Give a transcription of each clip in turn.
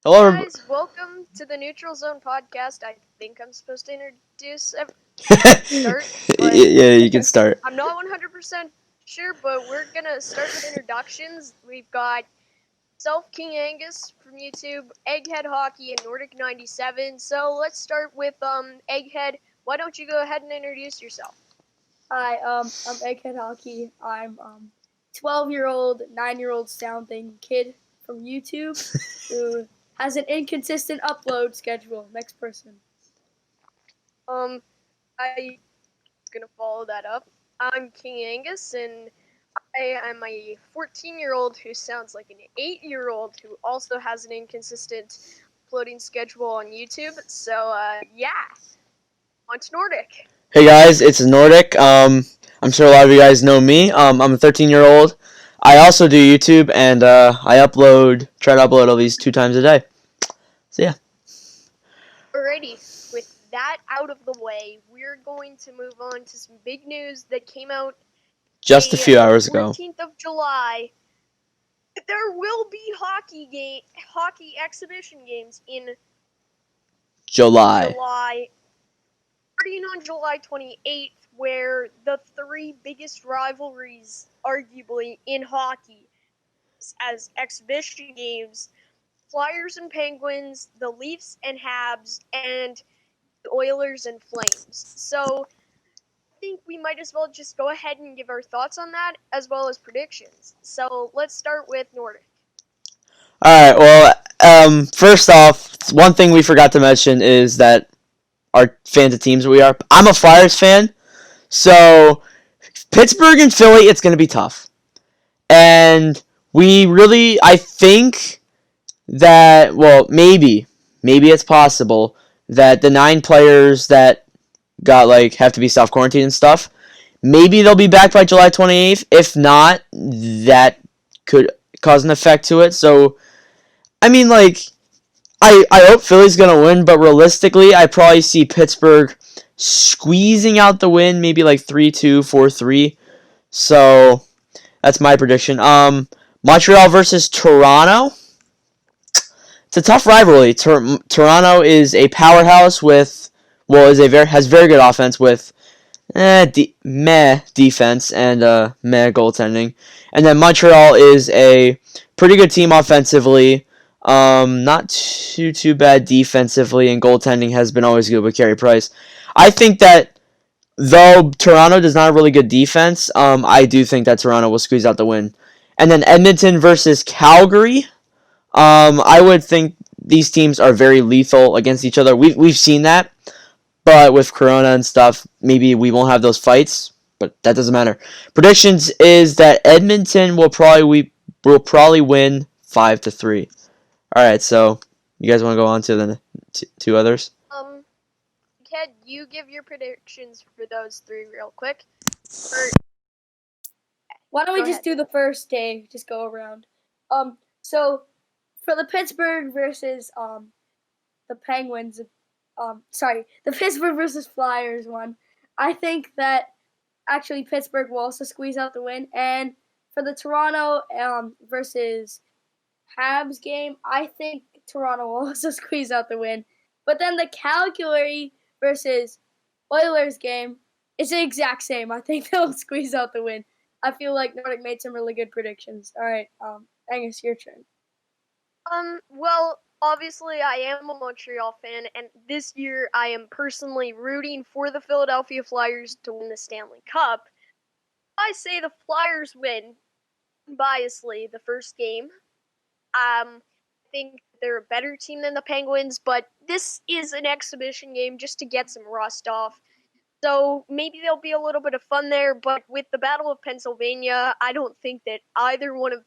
Hello, Guys, welcome to the Neutral Zone podcast. I think I'm supposed to introduce start, but yeah, you can start. I'm not 100% sure. But we're gonna start with introductions. We've got Self King Angus from YouTube, Egghead Hockey, and Nordic 97. So let's start with Egghead. Why don't you go ahead and introduce yourself? Hi, I'm Egghead Hockey. I'm 12-year-old, 9-year-old sounding kid from YouTube who has an inconsistent upload schedule. Next person. I gonna follow that up. I'm King Angus, and I am a 14-year-old who sounds like an 8-year-old who also has an inconsistent uploading schedule on YouTube. So, yeah, on to Nordic. Hey guys, it's Nordic. I'm sure a lot of you guys know me. I'm a 13-year-old. I also do YouTube, and try to upload at least 2 times a day. So yeah, Alrighty, with that out of the way, we're going to move on to some big news that came out just a few the hours ago. 14th of July. There will be hockey exhibition games in July. July, starting on July 28th, where the three biggest rivalries, arguably, in hockey as exhibition games: Flyers and Penguins, the Leafs and Habs, and the Oilers and Flames. So I think we might as well just go ahead and give our thoughts on that as well as predictions. So let's start with Nordic. All right. Well, first off, one thing we forgot to mention is that our fans of teams we are. I'm a Flyers fan, so Pittsburgh and Philly, it's going to be tough. And I think that, well, maybe it's possible that the 9 players that got, like, have to be self quarantined and stuff, maybe they'll be back by July 28th. If not, that could cause an effect to it. So, I mean, like, I hope Philly's going to win, but realistically, I probably see Pittsburgh squeezing out the win, maybe like 3-2, 4-3. So, that's my prediction. Montreal versus Toronto. It's a tough rivalry. Toronto is a powerhouse with, well, has very good offense with meh defense and meh goaltending, and then Montreal is a pretty good team offensively. Not too bad defensively, and goaltending has been always good with Carey Price. I think that though Toronto does not have really good defense, I do think that Toronto will squeeze out the win. And then Edmonton versus Calgary. I would think these teams are very lethal against each other. We've seen that, but with Corona and stuff, maybe we won't have those fights. But that doesn't matter. Predictions is that Edmonton will probably win 5-3. All right, so you guys want to go on to the two others? Ted, you give your predictions for those three real quick. Or, Why don't we Go just ahead. do the first day? Just go around. So for the Pittsburgh versus the Penguins, the Pittsburgh versus Flyers one, I think that actually Pittsburgh will also squeeze out the win. And for the Toronto versus Habs game, I think Toronto will also squeeze out the win. But then the Calgary versus Oilers game is the exact same. I think they'll squeeze out the win. I feel like Nordic made some really good predictions. All right, Angus, your turn. Well, obviously I am a Montreal fan, and this year I am personally rooting for the Philadelphia Flyers to win the Stanley Cup. I say the Flyers win, biasly, the first game. I think they're a better team than the Penguins, but this is an exhibition game just to get some rust off. So maybe there'll be a little bit of fun there, but with the Battle of Pennsylvania, I don't think that either one of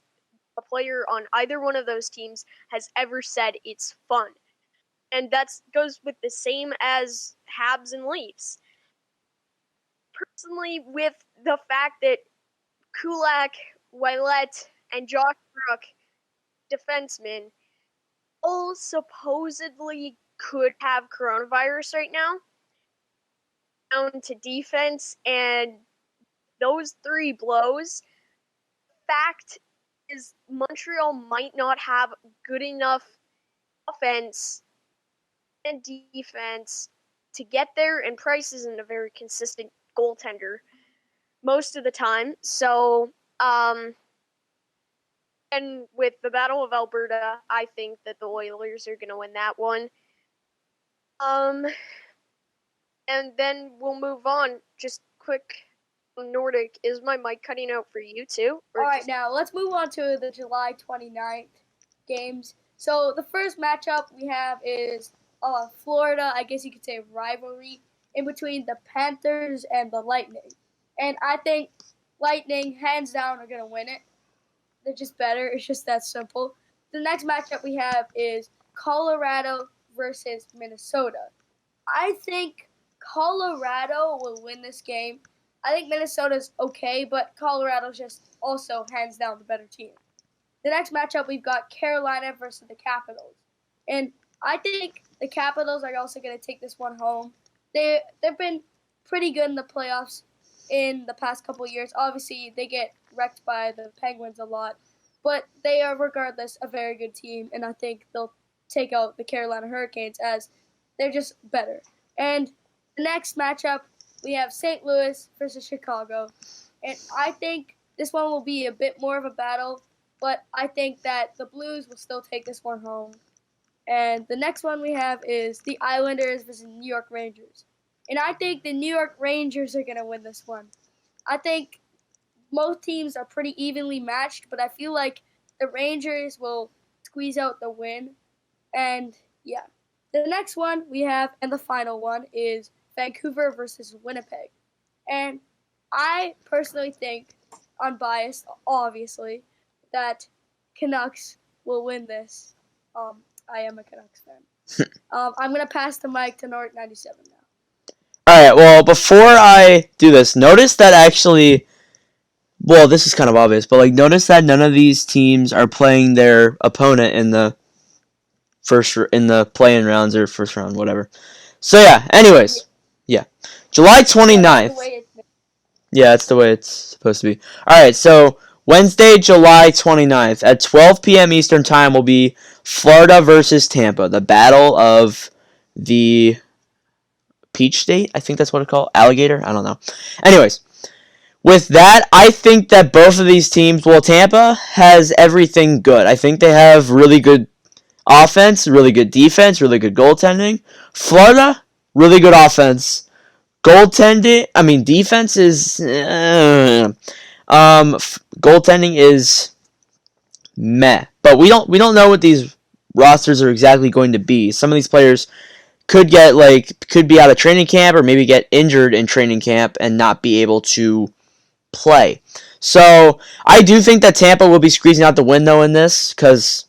a player on either one of those teams has ever said it's fun. And that goes with the same as Habs and Leafs. Personally, with the fact that Kulak, Ouellet, and Josh Brook, defensemen, all supposedly could have coronavirus right now, down to defense, and those three blows, fact is Montreal might not have good enough offense and defense to get there, and Price isn't a very consistent goaltender most of the time. So, and with the Battle of Alberta, I think that the Oilers are going to win that one. And then we'll move on. Just quick, Nordic, is my mic cutting out for you too? All right, now let's move on to the July 29th games. So the first matchup we have is Florida, I guess you could say rivalry, in between the Panthers and the Lightning. And I think Lightning, hands down, are going to win it. They're just better. It's just that simple. The next matchup we have is Colorado versus Minnesota. I think Colorado will win this game. I think Minnesota's okay, but Colorado's just also hands down the better team. The next matchup, we've got Carolina versus the Capitals. And I think the Capitals are also going to take this one home. They've been pretty good in the playoffs in the past couple of years. Obviously, they get wrecked by the Penguins a lot, but they are, regardless, a very good team, and I think they'll take out the Carolina Hurricanes as they're just better. And the next matchup, we have St. Louis versus Chicago. And I think this one will be a bit more of a battle, but I think that the Blues will still take this one home. And the next one we have is the Islanders versus New York Rangers. And I think the New York Rangers are going to win this one. I think most teams are pretty evenly matched, but I feel like the Rangers will squeeze out the win. And, yeah. The next one we have, and the final one, is Vancouver versus Winnipeg. And I personally think, unbiased, obviously, that Canucks will win this. I am a Canucks fan. I'm going to pass the mic to Nordic 97 now. Alright, well, before I do this, notice that actually, well, this is kind of obvious, but notice that none of these teams are playing their opponent in the play-in rounds or first round, whatever. So yeah, anyways, yeah. July 29th. Yeah, that's the way it's supposed to be. Alright, so Wednesday, July 29th at 12 p.m. Eastern Time will be Florida versus Tampa, the battle of the Peach State. I think that's what it's called. Alligator? I don't know. Anyways, with that, I think that both of these teams, well, Tampa has everything good. I think they have really good offense, really good defense, really good goaltending. Florida, really good offense. Defense is goaltending is meh. But we don't know what these rosters are exactly going to be. Some of these players could be out of training camp or maybe get injured in training camp and not be able to play. So I do think that Tampa will be squeezing out the win though in this, because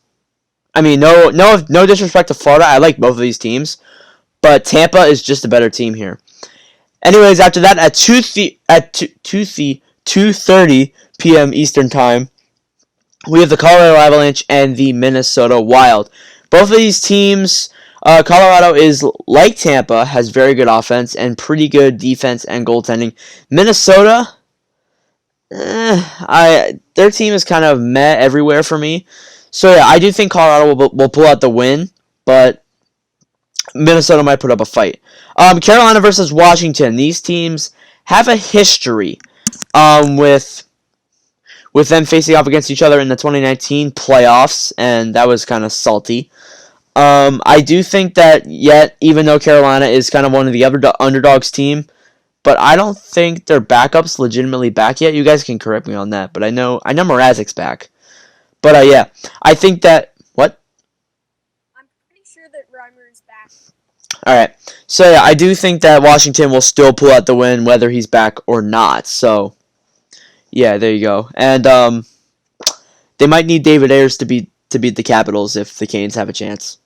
no disrespect to Florida, I like both of these teams, but Tampa is just a better team here. Anyways, after that, at 2:30 p.m. Eastern Time, we have the Colorado Avalanche and the Minnesota Wild. Both of these teams, Colorado is like Tampa, has very good offense and pretty good defense and goaltending. Minnesota, their team is kind of meh everywhere for me. So yeah, I do think Colorado will pull out the win, but Minnesota might put up a fight. Carolina versus Washington. These teams have a history with them facing off against each other in the 2019 playoffs, and that was kind of salty. I do think that even though Carolina is kind of one of the underdogs team, but I don't think their backup's legitimately back yet. You guys can correct me on that, but I know Mrazek's back. But yeah, I think that what? I'm pretty sure that Reimer is back. All right, so yeah, I do think that Washington will still pull out the win whether he's back or not. So yeah, there you go. And they might need David Ayers to beat the Capitals if the Canes have a chance.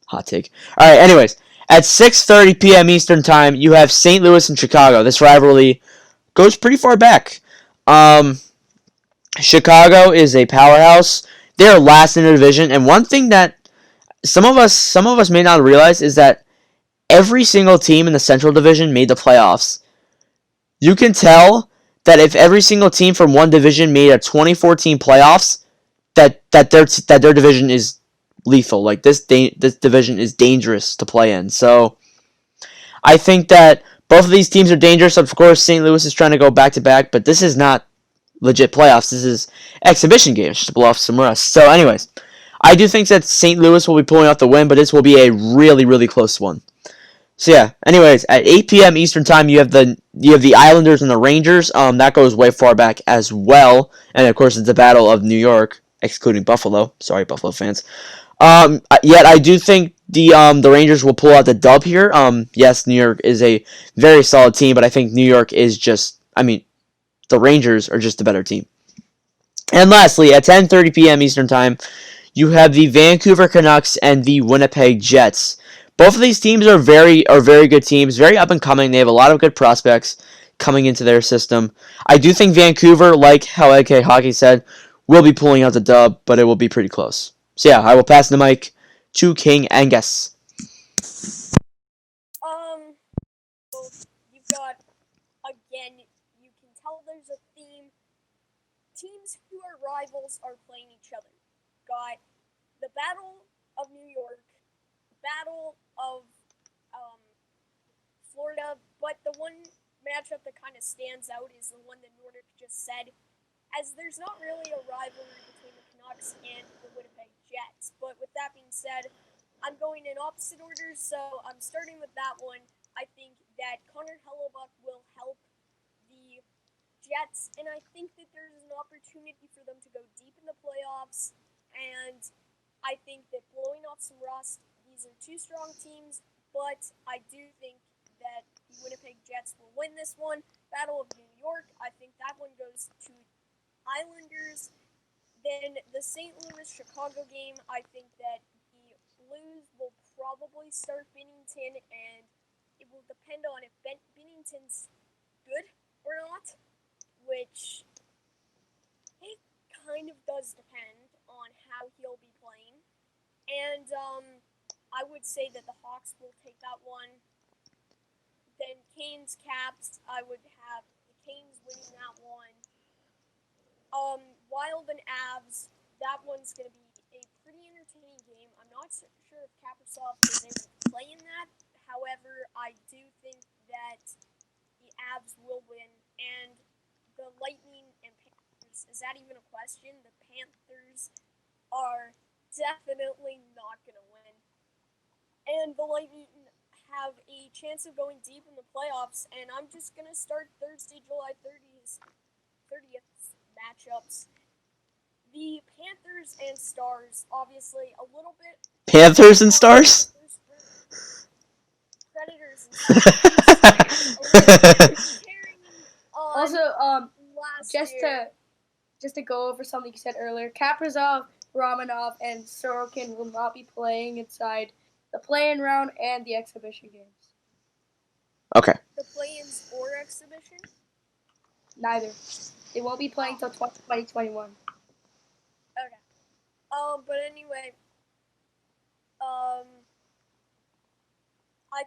Hot take. All right, anyways, at 6:30 p.m. Eastern Time, you have St. Louis and Chicago. This rivalry goes pretty far back. Chicago is a powerhouse. They are last in their division, and one thing that some of us may not realize is that every single team in the Central Division made the playoffs. You can tell that if every single team from one division made a 2014 playoffs, that their division is lethal. Like this division is dangerous to play in. So I think that both of these teams are dangerous. Of course, St. Louis is trying to go back to back, but this is not legit playoffs. This is exhibition games just to blow off some rust. So, anyways, I do think that St. Louis will be pulling out the win, but this will be a really, really close one. So yeah. Anyways, at 8 p.m. Eastern time, you have the Islanders and the Rangers. That goes way far back as well, and of course, it's the Battle of New York, excluding Buffalo. Sorry, Buffalo fans. Yet I do think the Rangers will pull out the dub here. Yes, New York is a very solid team, but I think New York is just. I mean, the Rangers are just a better team. And lastly, at 10:30 p.m. Eastern Time, you have the Vancouver Canucks and the Winnipeg Jets. Both of these teams are very good teams, very up and coming. They have a lot of good prospects coming into their system. I do think Vancouver, like how Egghead Hockey said, will be pulling out the dub, but it will be pretty close. So yeah, I will pass the mic to King Angus. So you've got, again, you can tell there's a theme. Teams who are rivals are playing each other. Got the Battle of New York, Battle of Florida, but the one matchup that kind of stands out is the one that Nordic just said, as there's not really a rivalry between the Canucks and the Winnipeg Jets. But with that being said, I'm going in opposite orders, so I'm starting with that one. I think that Connor Hellebuck will help the Jets, and I think that there's an opportunity for them to go deep in the playoffs, and I think that blowing off some rust, these are two strong teams, but I do think that the Winnipeg Jets will win this one. Battle of New York, I think that one goes to Islanders. Then the St. Louis-Chicago game, I think that the Blues will probably start Binnington, and it will depend on if Binnington's good or not, which it kind of does depend on how he'll be playing. And I would say that the Hawks will take that one. Then Canes Caps, I would have the Canes winning that one. Wild and Avs, that one's going to be a pretty entertaining game. I'm not sure if Kaprizov is able to play in that. However, I do think that the Avs will win. And the Lightning and Panthers, is that even a question? The Panthers are definitely not going to win. And the Lightning have a chance of going deep in the playoffs, and I'm just going to start Thursday, July 30th matchups. The Panthers and Stars, obviously, a little bit... Panthers and Stars? Predators and Stars. Also, just to go over something you said earlier, Kaprizov, Romanov, and Sorokin will not be playing inside the play-in round and the exhibition games. Okay. The play-ins or exhibition? Neither. They won't be playing till 2021. Okay. But anyway, I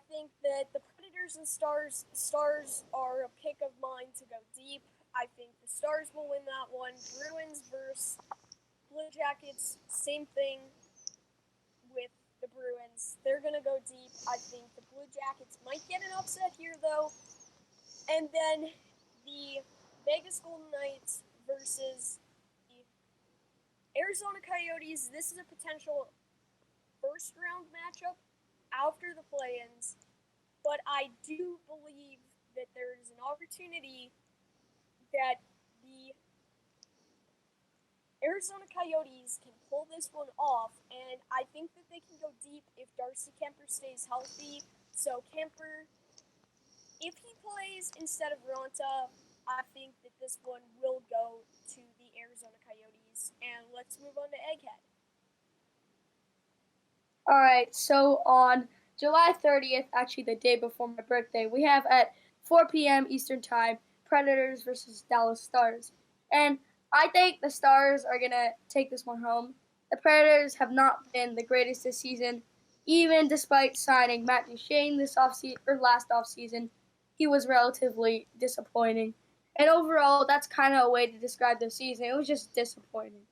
think that the Predators and Stars are a pick of mine to go deep. I think the Stars will win that one. Bruins versus Blue Jackets, same thing with the Bruins. They're going to go deep. I think the Blue Jackets might get an upset here, though. And then the Vegas Golden Knights versus the Arizona Coyotes. This is a potential first-round matchup after the play-ins. But I do believe that there is an opportunity that the Arizona Coyotes can pull this one off, and I think that they can go deep if Darcy Kemper stays healthy. So Kemper, if he plays instead of Ronta, I think that this one will go to the Arizona Coyotes. And let's move on to Egghead. All right, so on July 30th, actually the day before my birthday, we have at 4 p.m. Eastern Time, Predators versus Dallas Stars. And I think the Stars are going to take this one home. The Predators have not been the greatest this season, even despite signing Matt Duchene last offseason. He was relatively disappointing. And overall, that's kind of a way to describe the season. It was just disappointing.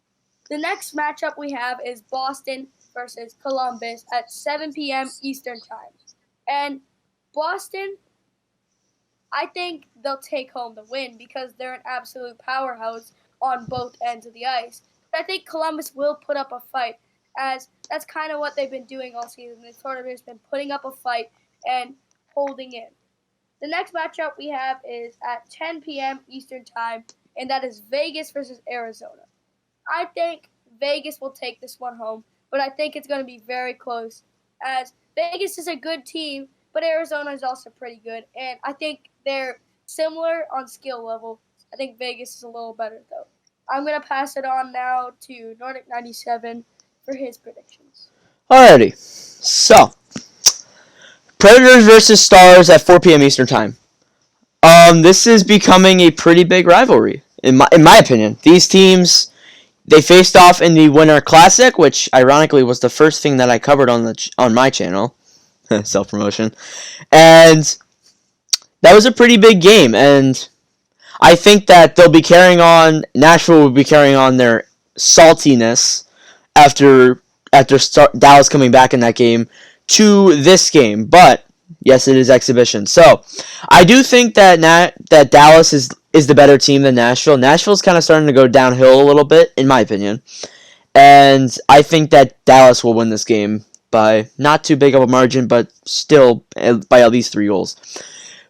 The next matchup we have is Boston versus Columbus at 7 p.m. Eastern Time. And Boston, I think they'll take home the win because they're an absolute powerhouse on both ends of the ice. But I think Columbus will put up a fight, as that's kind of what they've been doing all season. They've sort of just been putting up a fight and holding in. The next matchup we have is at 10 p.m. Eastern Time, and that is Vegas versus Arizona. I think Vegas will take this one home, but I think it's going to be very close, as Vegas is a good team, but Arizona is also pretty good, and I think they're similar on skill level. I think Vegas is a little better, though. I'm going to pass it on now to Nordic 97 for his predictions. Alrighty. So, Predators versus Stars at 4 p.m. Eastern Time. This is becoming a pretty big rivalry, in my opinion. These teams, they faced off in the Winter Classic, which ironically was the first thing that I covered on my channel. Self-promotion. And that was a pretty big game, and I think that Nashville will be carrying on their saltiness after Dallas coming back in that game to this game. But yes, it is exhibition. So I do think that that Dallas is the better team than Nashville. Nashville's kind of starting to go downhill a little bit, in my opinion. And I think that Dallas will win this game by not too big of a margin, but still by at least 3 goals.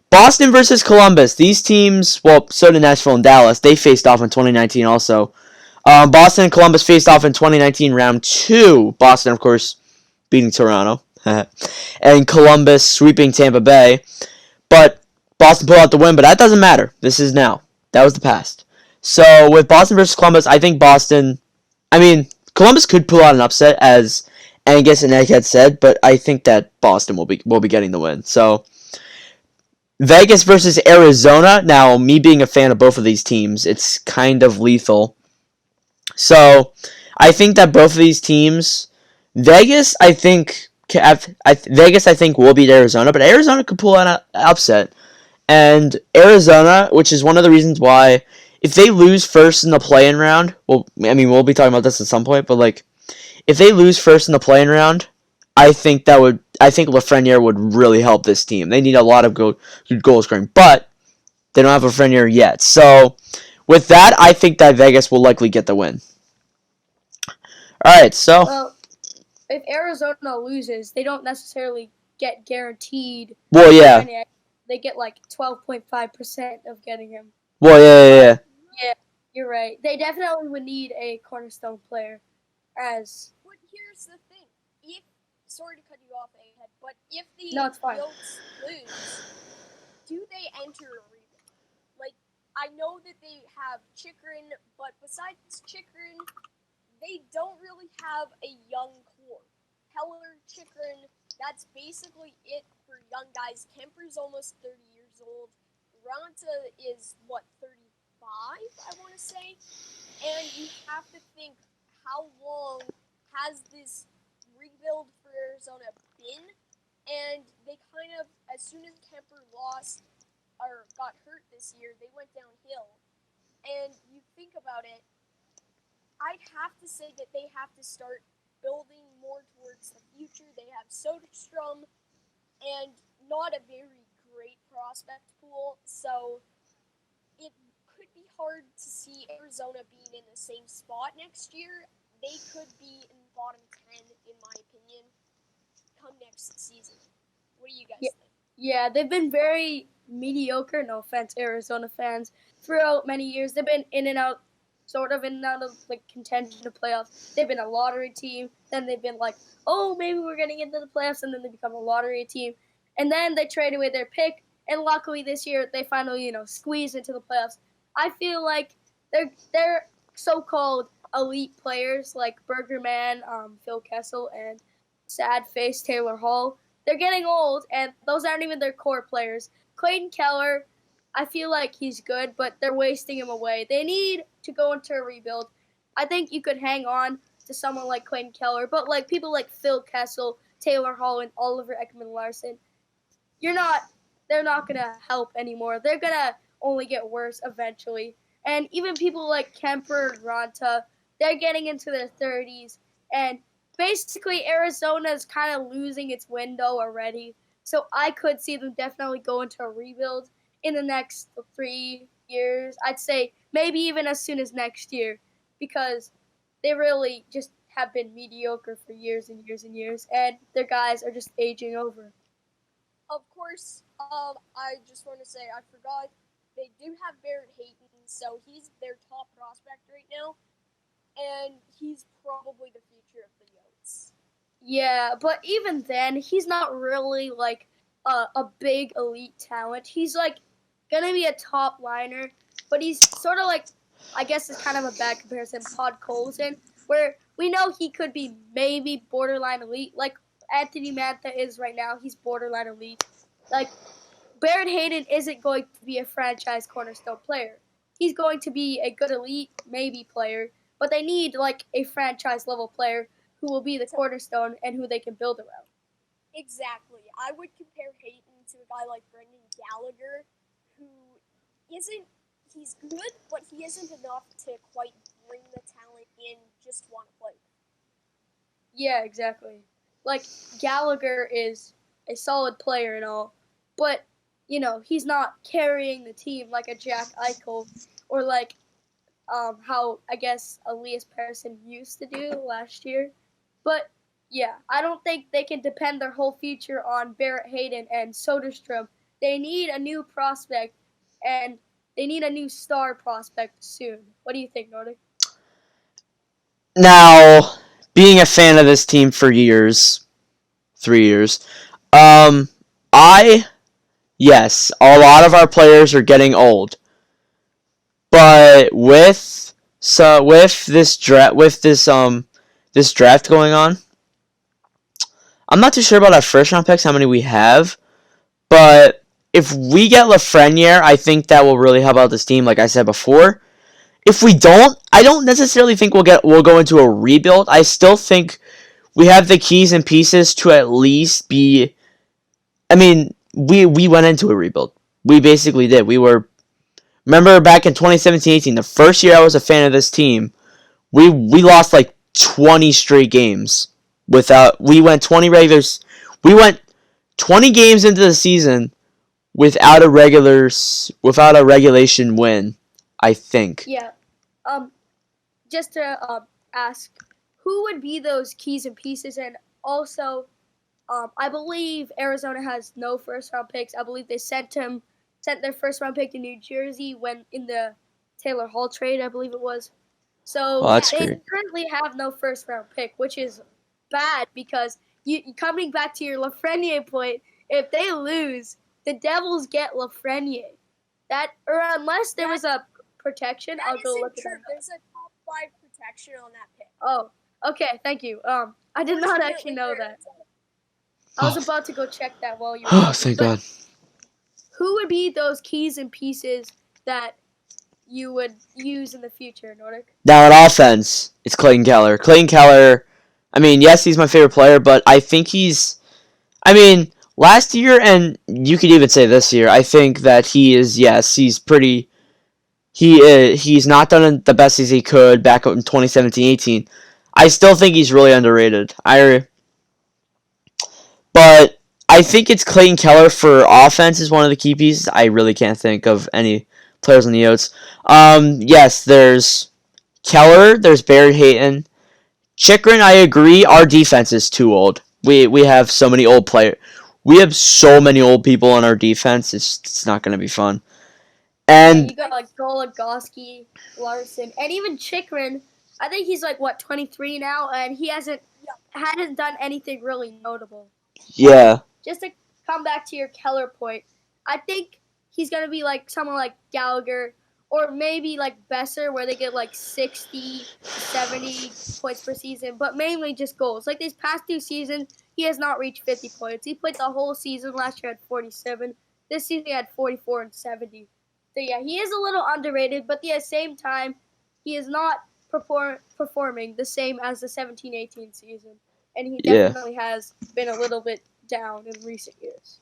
Boston versus Columbus. These teams, well, so did Nashville and Dallas. They faced off in 2019 also. Boston and Columbus faced off in 2019 round 2. Boston, of course, beating Toronto. And Columbus sweeping Tampa Bay. But Boston pulled out the win, but that doesn't matter. This is now. That was the past. So with Boston versus Columbus, I think Columbus could pull out an upset, as Angus and Egghead said, but I think that Boston will be getting the win. So Vegas versus Arizona. Now, me being a fan of both of these teams, it's kind of lethal. So I think that both of these teams, Vegas, I think will beat Arizona, but Arizona could pull out an upset. And Arizona, which is one of the reasons why, if they lose first in the play-in round, we'll be talking about this at some point, but if they lose first in the play-in round, I think Lafreniere would really help this team. They need a lot of good goal scoring, but they don't have Lafreniere yet. So with that, I think that Vegas will likely get the win. All right, so Well, if Arizona loses, they don't necessarily get guaranteed. Well, yeah. They get 12.5% of getting him. Well, yeah. Yeah, you're right. They definitely would need a cornerstone player. But here's the thing. Sorry to cut you off, Egghead, but if the Goats lose, do they enter a rebuild? I know that they have Chychrun, but besides Chychrun, they don't really have a young core. Keller, Chychrun, that's basically it for young guys. Kemper's almost 30 years old. Ranta is, 35, I want to say? And you have to think, how long has this rebuild for Arizona been? And they kind of, as soon as Kemper got hurt this year, they went downhill. And you think about it, I'd have to say that they have to start building more towards the future. They have Soderstrom and not a very great prospect pool, so it could be hard to see Arizona being in the same spot next year. They could be in the bottom 10, in my opinion, come next season. What do you guys think? Yeah, they've been very mediocre, no offense, Arizona fans, throughout many years. They've been in and out of contention to playoffs. They've been a lottery team, then they've been maybe we're getting into the playoffs, and then they become a lottery team. And then they trade away their pick, and luckily this year they finally, squeeze into the playoffs. I feel like they're so-called elite players like Bergerman, Phil Kessel, and sad-faced Taylor Hall. They're getting old, and those aren't even their core players. Clayton Keller, I feel like he's good, but they're wasting him away. They need to go into a rebuild. I think you could hang on to someone like Clayton Keller, but people like Phil Kessel, Taylor Hall, and Oliver Ekman-Larsson, they're not going to help anymore. They're going to only get worse eventually. And even people like Kemper and Ranta, they're getting into their 30s, and basically Arizona is kind of losing its window already. So I could see them definitely go into a rebuild in the next 3 years. I'd say maybe even as soon as next year, because they really just have been mediocre for years and years and years, and their guys are just aging over. Of course, I just want to say I forgot they do have Barrett Hayton, so he's their top prospect right now, and he's probably the future of the Yotes. Yeah, but even then, he's not really like a big elite talent. He's like gonna be a top liner, but he's sort of like, I guess it's kind of a bad comparison, Pod Colson, where we know he could be maybe borderline elite, like Anthony Mantha is right now. He's borderline elite. Like Barrett Hayton isn't going to be a franchise cornerstone player. He's going to be a good elite maybe player, but they need like a franchise level player who will be the cornerstone and who they can build around. Exactly. I would compare Hayton to a guy like Brendan Gallagher, who he's good, but he isn't enough to quite bring the talent in just one player. Yeah, exactly. Like, Gallagher is a solid player and all, but, you know, he's not carrying the team like a Jack Eichel or like how, I guess, Elias Persson used to do last year. But, yeah, I don't think they can depend their whole future on Barrett Hayton and Soderstrom. They need a new prospect, and they need a new star prospect soon. What do you think, Nordic? Now, being a fan of this team for years, 3 years, yes, a lot of our players are getting old, but with this draft going on, I'm not too sure about our first round picks, how many we have, but if we get Lafreniere, I think that will really help out this team, like I said before. If we don't, I don't necessarily think we'll go into a rebuild. I still think we have the keys and pieces to at least be. I mean, we went into a rebuild. We basically did. Remember back in 2017-18, the first year I was a fan of this team, we lost like 20 straight games without. We went 20 games into the season without a regulation win, I think. Yeah. Just to ask, who would be those keys and pieces? And also, I believe Arizona has no first round picks. I believe they sent their first round pick to New Jersey when in the Taylor Hall trade, I believe it was. So they Great. currently have no first round pick, which is bad because you coming back to your Lafreniere point, if they lose, the Devils get Lafreniere. Or unless there was a protection, I'll go look at that. There's a top 5 protection on that pick. Oh, okay, thank you. I did not actually know that. I was about to go check that while you were talking. Oh, thank God. Who would be those keys and pieces that you would use in the future, Nordic? Now on offense, it's Clayton Keller. Clayton Keller, I mean, yes, he's my favorite player, but I think last year, and you could even say this year, I think that he's not done the best as he could back in 2017-18. I still think he's really underrated. But I think it's Clayton Keller for offense is one of the key pieces. I really can't think of any players on the Yotes. Yes, there's Keller, there's Barrett Hayton. Chychrun, I agree, our defense is too old. We have so many old players. We have so many old people on our defense, it's not going to be fun. And you got like Goligoski, Larson, and even Chychrun. I think he's like 23 now, and he hadn't done anything really notable. Yeah. Just to come back to your Keller point, I think he's gonna be like someone like Gallagher or maybe like Besser, where they get like 60, 70 points per season, but mainly just goals. Like these past 2 seasons, he has not reached 50 points. He played the whole season last year at 47. This season he had 44 and 70. So yeah, he is a little underrated, but at the same time, he is not performing the same as the 17-18 season, and he definitely has been a little bit down in recent years.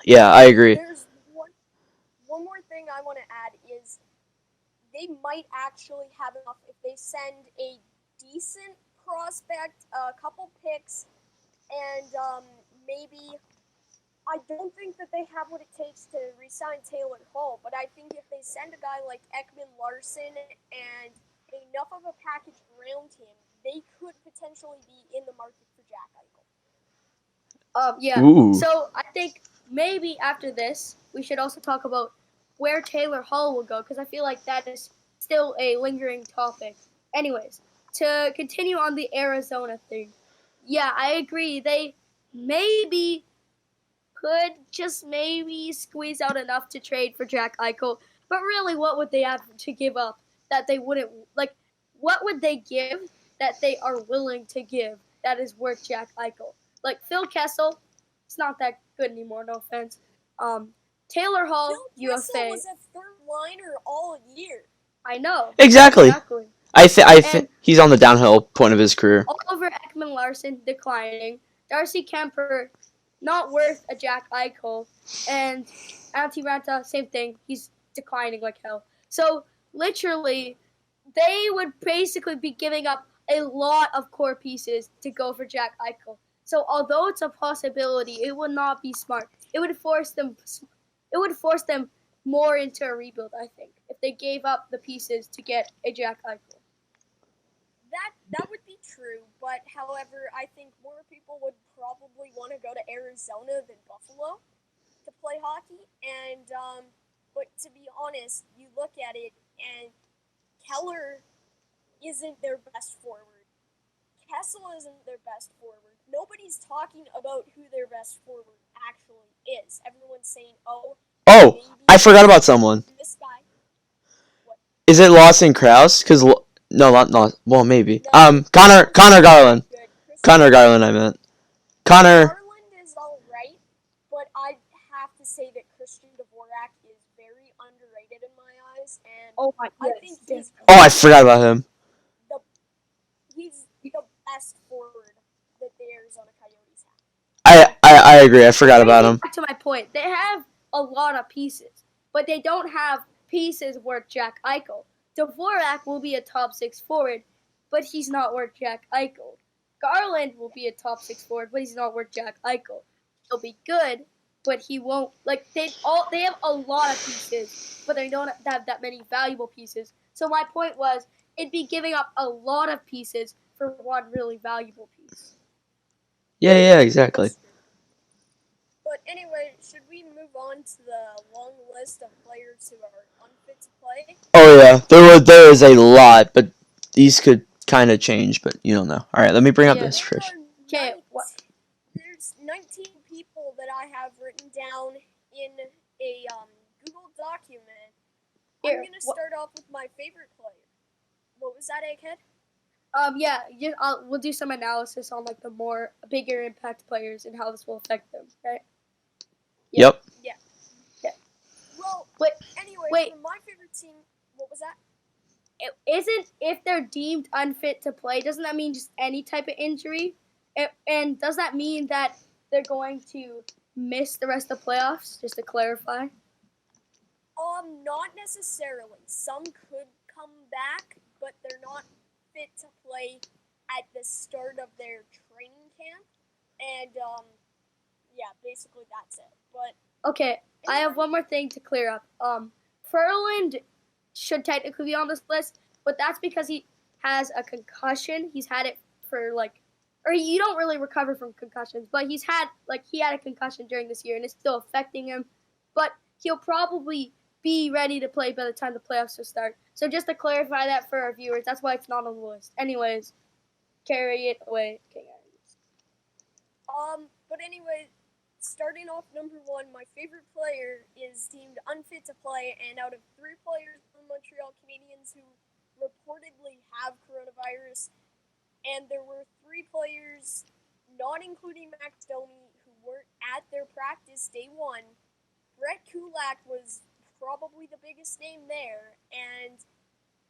Yeah, I agree. There's one more thing I want to add is they might actually have enough if they send a decent prospect, a couple picks, and maybe. I don't think that they have what it takes to re-sign Taylor Hall, but I think if they send a guy like Ekman Larson and enough of a package around him, they could potentially be in the market for Jack Eichel. Yeah. Ooh. So I think maybe after this, we should also talk about where Taylor Hall will go, because I feel like that is still a lingering topic. Anyways, to continue on the Arizona thing, yeah, I agree. They maybe could just maybe squeeze out enough to trade for Jack Eichel, but really, what would they have to give up that they wouldn't like? What would they give that they are willing to give that is worth Jack Eichel? Like Phil Kessel, it's not that good anymore. No offense. Taylor Hall, Phil UFA. Kessel was a third liner all year. I know. Exactly. Exactly. I think he's on the downhill point of his career. Oliver Ekman-Larsson declining. Darcy Kemper, not worth a Jack Eichel. And Antti Ranta, same thing. He's declining like hell. So literally, they would basically be giving up a lot of core pieces to go for Jack Eichel. So although it's a possibility, it would not be smart. It would force them. It would force them more into a rebuild. I think if they gave up the pieces to get a Jack Eichel. That would be true, but however, I think more people would probably want to go to Arizona than Buffalo to play hockey. And but to be honest, you look at it, and Keller isn't their best forward. Kessel isn't their best forward. Nobody's talking about who their best forward actually is. Everyone's saying, "Oh, Oh, maybe I forgot about someone. this guy." What? Is it Lawson Krause? Because no, not well, maybe. No, Connor Garland. Good. Connor Garland, I meant. Connor. Garland is all right, but I have to say that Christian Dvorak is very underrated in my eyes, and Oh my I goodness. think he's Oh, I forgot about him. he's the best forward that the Arizona Coyotes have. I agree. I forgot about him. Back to my point, they have a lot of pieces, but they don't have pieces worth Jack Eichel. Dvorak will be a top 6 forward, but he's not worth Jack Eichel. Garland will be a top 6 forward, but he's not worth Jack Eichel. He'll be good, but he won't. Like they have a lot of pieces, but they don't have that many valuable pieces. So my point was, it'd be giving up a lot of pieces for one really valuable piece. Yeah, exactly. But anyway, should we move on to the long list of players who are unfit to play? Oh yeah, there is a lot, but these could kind of change, but you don't know. All right, let me bring up this Trish. There's 19 people that I have written down in a Google document. I'm gonna start off with my favorite player. What was that, Egghead? We'll do some analysis on like the more bigger impact players and how this will affect them, right? Yep. Yeah. Well, anyway, for my favorite team, what was that? It isn't if they're deemed unfit to play. Doesn't that mean just any type of injury? And does that mean that they're going to miss the rest of the playoffs? Just to clarify. Not necessarily. Some could come back, but they're not fit to play at the start of their training camp. And basically that's it. But okay, I have one more thing to clear up. Ferland should technically be on this list, but that's because he has a concussion. He's had it for you don't really recover from concussions, but he had a concussion during this year and it's still affecting him. But he'll probably be ready to play by the time the playoffs will start. So just to clarify that for our viewers, that's why it's not on the list. Anyways, carry it away, King Angus. But anyway, starting off number 1, my favorite player is deemed unfit to play, and out of 3 players from the Montreal Canadiens who reportedly have coronavirus, and there were 3 players, not including Max Domi, who weren't at their practice day 1. Brett Kulak was probably the biggest name there, and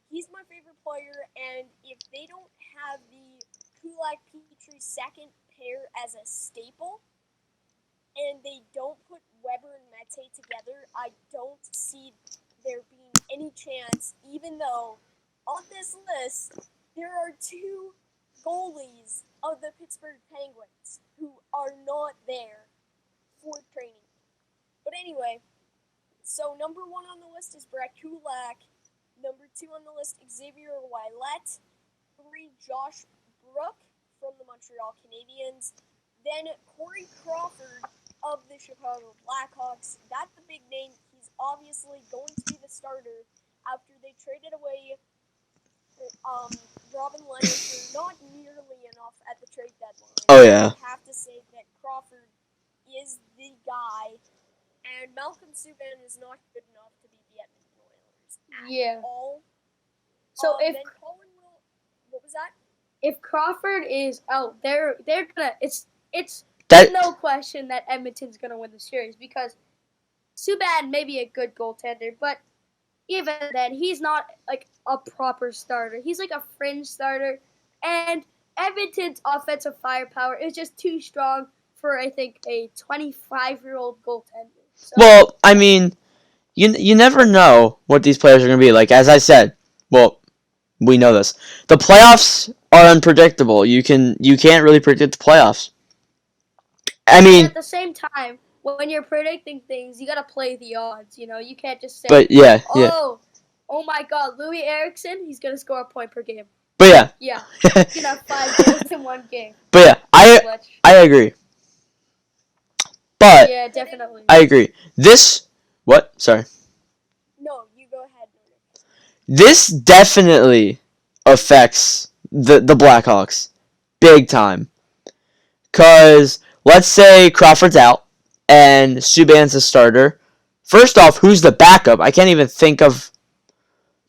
he's my favorite player, and if they don't have the Kulak-Petrie second pair as a staple, and they don't put Weber and Mete together, I don't see there being any chance, even though on this list there are 2 goalies of the Pittsburgh Penguins who are not there for training. But anyway, so number 1 on the list is Brett Kulak. Number 2 on the list, Xavier Ouellet. 3, Josh Brook from the Montreal Canadiens. Then Corey Crawford of the Chicago Blackhawks. That's the big name. He's obviously going to be the starter after they traded away Robin Leonard for not nearly enough at the trade deadline. Oh, yeah. I have to say that Crawford is the guy, and Malcolm Subban is not good enough to beat the Edmonton Oilers at all. So if then Colin will, what was that? If Crawford is out, they're gonna. It's That no question that Edmonton's gonna win the series because Subban may be a good goaltender, but even then, he's not like a proper starter. He's like a fringe starter, and Edmonton's offensive firepower is just too strong for, I think, a 25-year-old goaltender. So, well, I mean, you never know what these players are going to be. Like, as I said, well, we know this. The playoffs are unpredictable. You can't really predict the playoffs. I mean, at the same time, when you're predicting things, you gotta play the odds. You know, you can't just say, but yeah. Oh my God, Louis Eriksson, he's gonna score a point per game. But Yeah, he's gonna have 5 goals in one game. But yeah, I agree. But yeah, definitely. I agree. What? Sorry. No, you go ahead. This definitely affects the Blackhawks big time. Cause let's say Crawford's out and Subban's a starter. First off, who's the backup? I can't even think of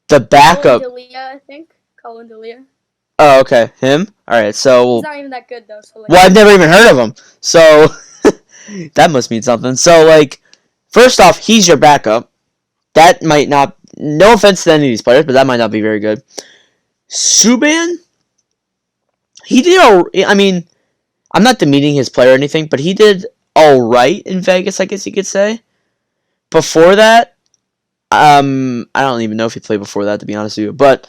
the backup. Colin Delia, I think. Colin Delia. Oh, okay, him. All right, so He's not even that good though. So well, I've never even heard of him, so that must mean something. So like, first off, he's your backup. That might not. No offense to any of these players, but that might not be very good. Subban, he did. I mean, I'm not demeaning his play or anything, but he did all right in Vegas, I guess you could say. Before that, I don't even know if he played before that, to be honest with you. But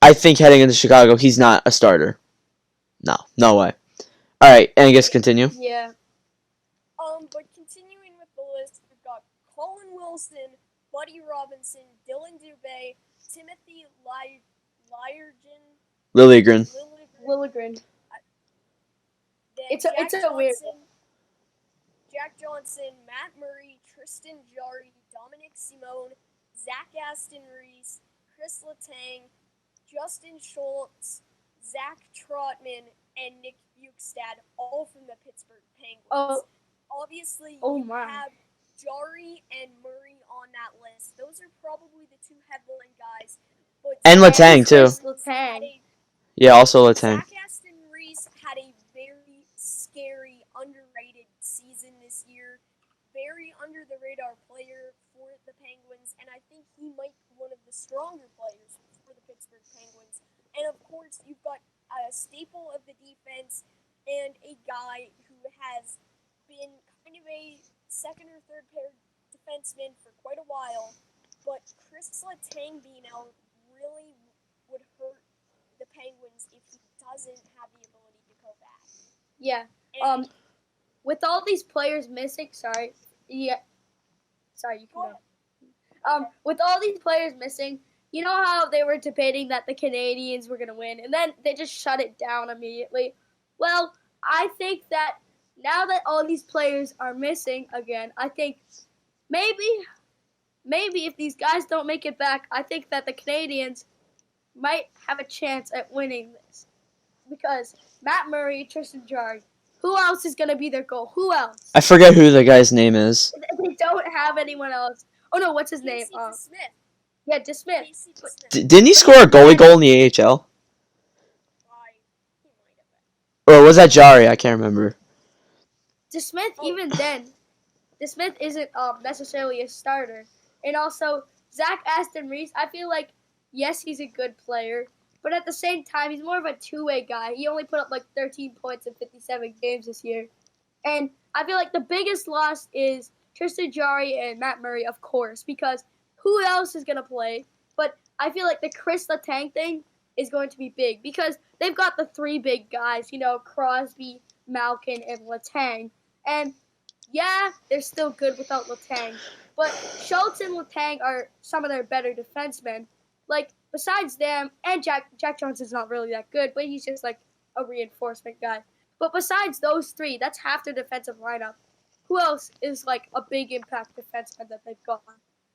I think heading into Chicago, he's not a starter. No way. All right, Angus, continue. Yeah. But continuing with the list, we've got Colin Wilson, Buddy Robinson, Dylan Dubé, Timothy Liljegren. Liljegren. It's a weird one. Jack Johnson, Matt Murray, Tristan Jarry, Dominic Simone, Zach Aston Reese, Chris Letang, Justin Schultz, Zach Trotman, and Nick Bukestad, all from the Pittsburgh Penguins. Obviously, you have Jarry and Murray on that list. Those are probably the 2 headline guys. But And Letang, too. Yeah, also Letang. Zach Aston Reese had a very scary, underrated season this year. Very under-the-radar player for the Penguins, and I think he might be one of the stronger players for the Pittsburgh Penguins. And, of course, you've got a staple of the defense and a guy who has been kind of a second or third pair defenseman for quite a while, but Chris Letang being out really would hurt the Penguins if he doesn't have the ability to go back. Yeah. With all these players missing, you can go. With all these players missing, you know how they were debating that the Canadiens were going to win, and then they just shut it down immediately? Well, I think that now that all these players are missing again, I think maybe if these guys don't make it back, I think that the Canadiens might have a chance at winning this. Because Matt Murray, Tristan Jarry, who else is going to be their goal? Who else? I forget who the guy's name is. They don't have anyone else. Oh, no, what's his name? Smith. Yeah, DeSmith. Didn't he score a goalie goal in the AHL? Or was that Jarry? I can't remember. DeSmith, even then, DeSmith isn't necessarily a starter. And also, Zach Aston Reese, I feel like, yes, he's a good player, but at the same time, he's more of a two-way guy. He only put up like 13 points in 57 games this year. And I feel like the biggest loss is Tristan Jarry and Matt Murray, of course, because who else is going to play? But I feel like the Chris Letang thing, is going to be big because they've got the three big guys, Crosby, Malkin, and Letang. And yeah, they're still good without Letang. But Schultz and Letang are some of their better defensemen. Like, besides them, and Jack Johnson's not really that good, but he's just like a reinforcement guy. But besides those three, that's half their defensive lineup. Who else is like a big impact defenseman that they've got?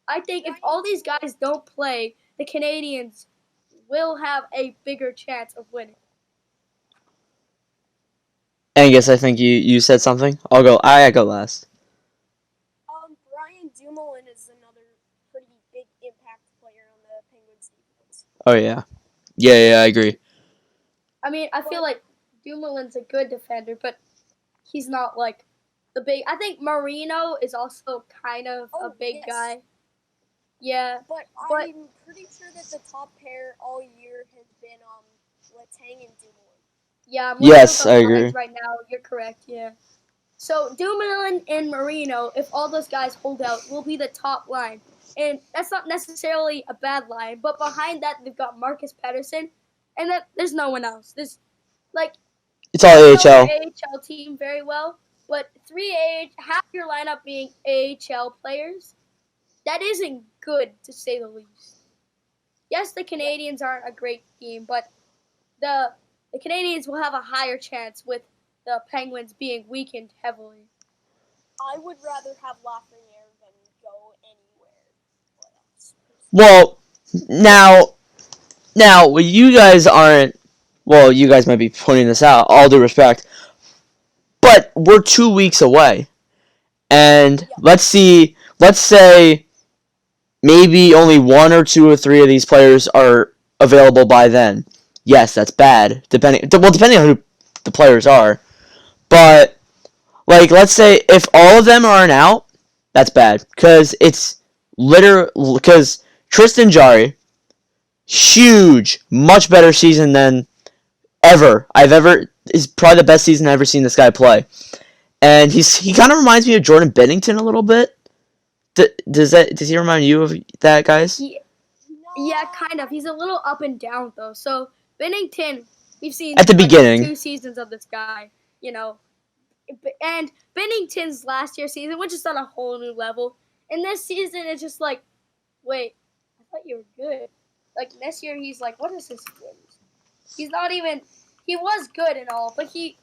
I think if all these guys don't play, the Canadiens will have a bigger chance of winning. Angus, I think you said something. I go last. Brian Dumoulin is another pretty big impact player on the Penguins defense. Oh yeah, I agree. I mean, I feel like Dumoulin's a good defender, but he's not like the big. I think Marino is also kind of a big guy. Yeah, but I'm pretty sure that the top pair all year has been Letang and Dumoulin. Yeah, yes, I agree. Right now, you're correct. Yeah. So Dumoulin and Marino, if all those guys hold out, will be the top line, and that's not necessarily a bad line. But behind that, they've got Marcus Pettersson, and there's no one else. There's it's all AHL. AHL team very well, but half your lineup being AHL players, that isn't good to say the least. Yes, the Canadiens aren't a great team, but the Canadiens will have a higher chance with the Penguins being weakened heavily. I would rather have Lafreniere than go anywhere. Well, now, you guys aren't. Well, you guys might be pointing this out. All due respect, but we're 2 weeks away, and let's say maybe only 1 or 2 or 3 of these players are available by then. Yes, that's bad. Depending on who the players are. But, let's say if all of them aren't out, that's bad. Because because Tristan Jarry, huge, much better season than is probably the best season I've ever seen this guy play. And he kind of reminds me of Jordan Bennington a little bit. Does he remind you of that, guys? Yeah, kind of. He's a little up and down, though. So, Bennington, we've seen at the beginning 2 seasons of this guy, and Bennington's last year's season was just on a whole new level. And this season, it's just like, wait, I thought you were good. This year, he's like, what is his skills? He's not even. He was good and all, but he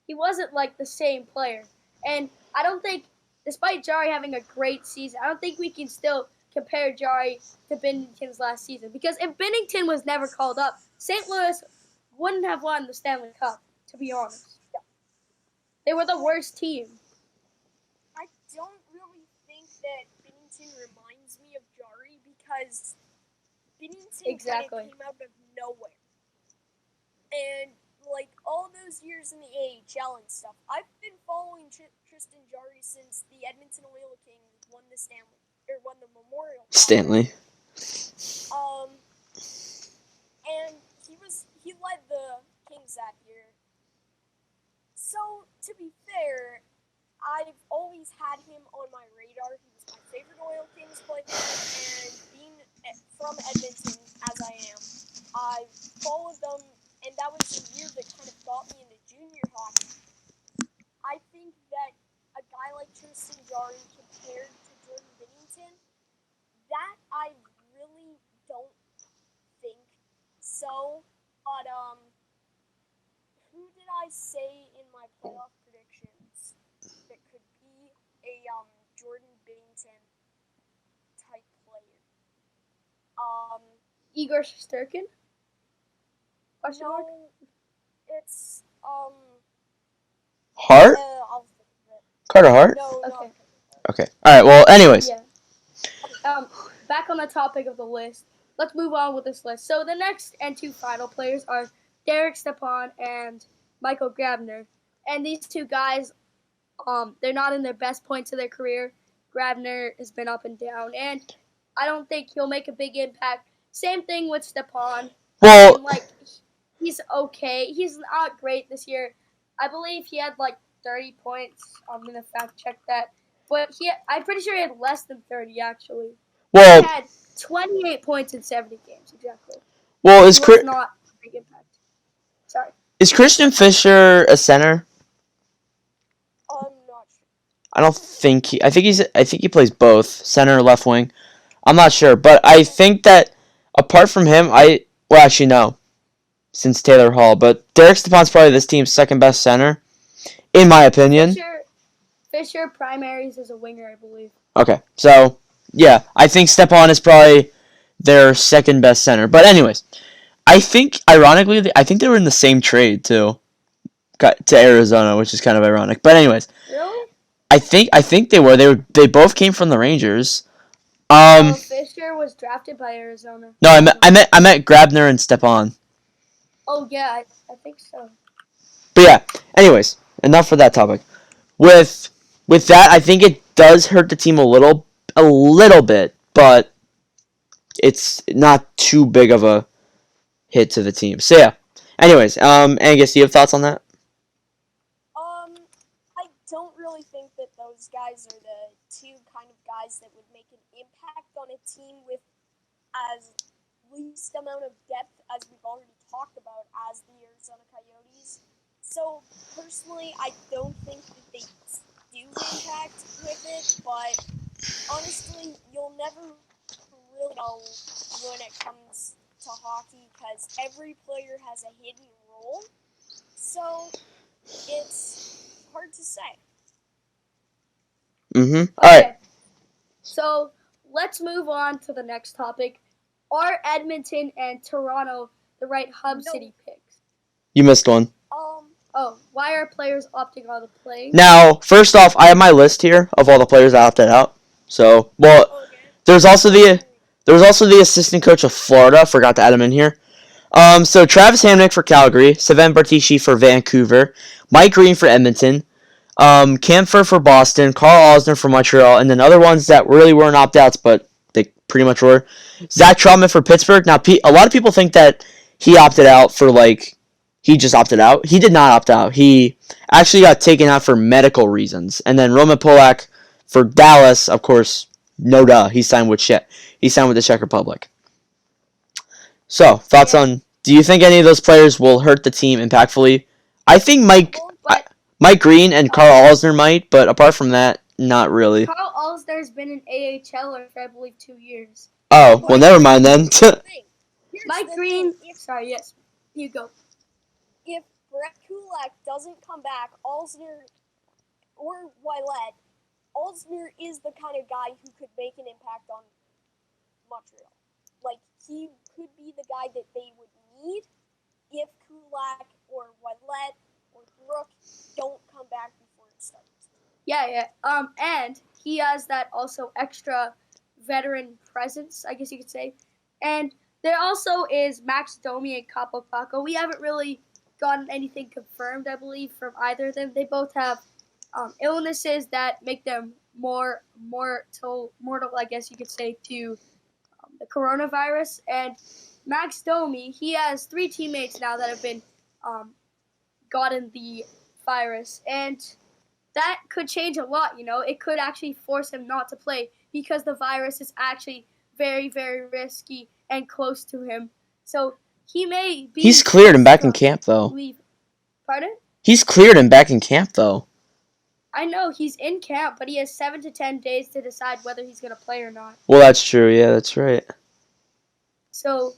wasn't the same player. And I don't think, despite Jarry having a great season, I don't think we can still compare Jarry to Bennington's last season. Because if Bennington was never called up, St. Louis wouldn't have won the Stanley Cup, to be honest. They were the worst team. I don't really think that Bennington reminds me of Jarry because Bennington kind of came out of nowhere. And, all those years in the AHL and stuff, I've been following Tristan Jarry since the Edmonton Oil Kings won the Memorial Cup. Stanley. And he led the Kings that year. So, to be fair, I've always had him on my radar. He was my favorite Oil Kings player, and being from Edmonton, as I am, I followed them, and that was the year that kind of got me into junior hockey. I think that a guy like Tristan Jarry compared to Jordan Bennington, that I really don't think so. But, who did I say in my playoff predictions that could be a Jordan Bennington type player? Igor Shesterkin? No, it's Hart? I'll think of it. Carter Hart? No, Okay. Okay. Alright, well, anyways. Yeah. Back on the topic of the list, let's move on with this list. So the next and 2 final players are Derek Stepan and Michael Grabner. And these 2 guys, they're not in their best points of their career. Grabner has been up and down, and I don't think he'll make a big impact. Same thing with Stepan. Well, he's okay. He's not great this year. I believe he had 30 points. I'm gonna fact check that, but I'm pretty sure he had less than 30 actually. Well, he had 28 points in 70 games exactly. Well, He was not a big impact. Sorry. is Christian Fisher a center? I'm not sure. I don't think he. I think he plays both, center or left wing. I'm not sure, but I think that apart from him, well, actually no, since Taylor Hall, but Derek Stepan's probably this team's second best center, in my opinion. Fisher primaries as a winger, I believe. Okay, so yeah, I think Stepan is probably their second best center. But anyways, I think ironically, I think they were in the same trade too, to Arizona, which is kind of ironic. But anyways, Really? I think they were. They both came from the Rangers. Fisher was drafted by Arizona. No, I meant Grabner and Stepan. Oh yeah, I think so. But yeah, anyways, enough for that topic. With that, I think it does hurt the team a little bit, but it's not too big of a hit to the team. So yeah. Anyways, Angus, do you have thoughts on that? I don't really think that those guys are the two kind of guys that would make an impact on a team with as least amount of depth as we've already talked about as the Arizona Coyotes. So personally, I don't think that they do impact with it, but honestly, you'll never really know when it comes to hockey because every player has a hidden role. So it's hard to say. Mm-hmm. Okay. All right. So let's move on to the next topic. Are Edmonton and Toronto the right hub city picks? You missed one. Why are players opting out of playing? Now, first off, I have my list here of all the players that opted out. So, well, there's also the assistant coach of Florida. Forgot to add him in here. So Travis Hamonic for Calgary, Sven Bartici for Vancouver, Mike Green for Edmonton, Kampfer for Boston, Carl Osner for Montreal, and then other ones that really weren't opt-outs, but they pretty much were. Zach Trotman for Pittsburgh. Now, a lot of people think that he opted out for, he just opted out. He did not opt out. He actually got taken out for medical reasons. And then Roman Polak for Dallas, of course, no duh. He signed with the Czech Republic. So, thoughts on, do you think any of those players will hurt the team impactfully? I think Mike Green and Carl Osner might, but apart from that, not really. Carl Osner's been in AHL for, I believe, 2 years. Oh, well, never mind then. Mike Green, sorry, yes, you go. If Brett Kulak doesn't come back, Osner or Ouellet, Osner is the kind of guy who could make an impact on Montreal. He could be the guy that they would need if Kulak or Ouellet or Brook don't come back before it starts. Yeah. And he has that also extra veteran presence, I guess you could say. And there also is Max Domi and Capo Caco. We haven't really gotten anything confirmed, I believe, from either of them. They both have illnesses that make them more mortal, I guess you could say, to the coronavirus. And Max Domi, he has 3 teammates now that have been gotten the virus, and that could change a lot. It could actually force him not to play because the virus is actually very, very risky and close to him. So he may be. He's cleared and back in camp though. Pardon? He's cleared and back in camp though. I know he's in camp, but he has 7 to 10 days to decide whether he's going to play or not. Well, that's true. Yeah, that's right. So,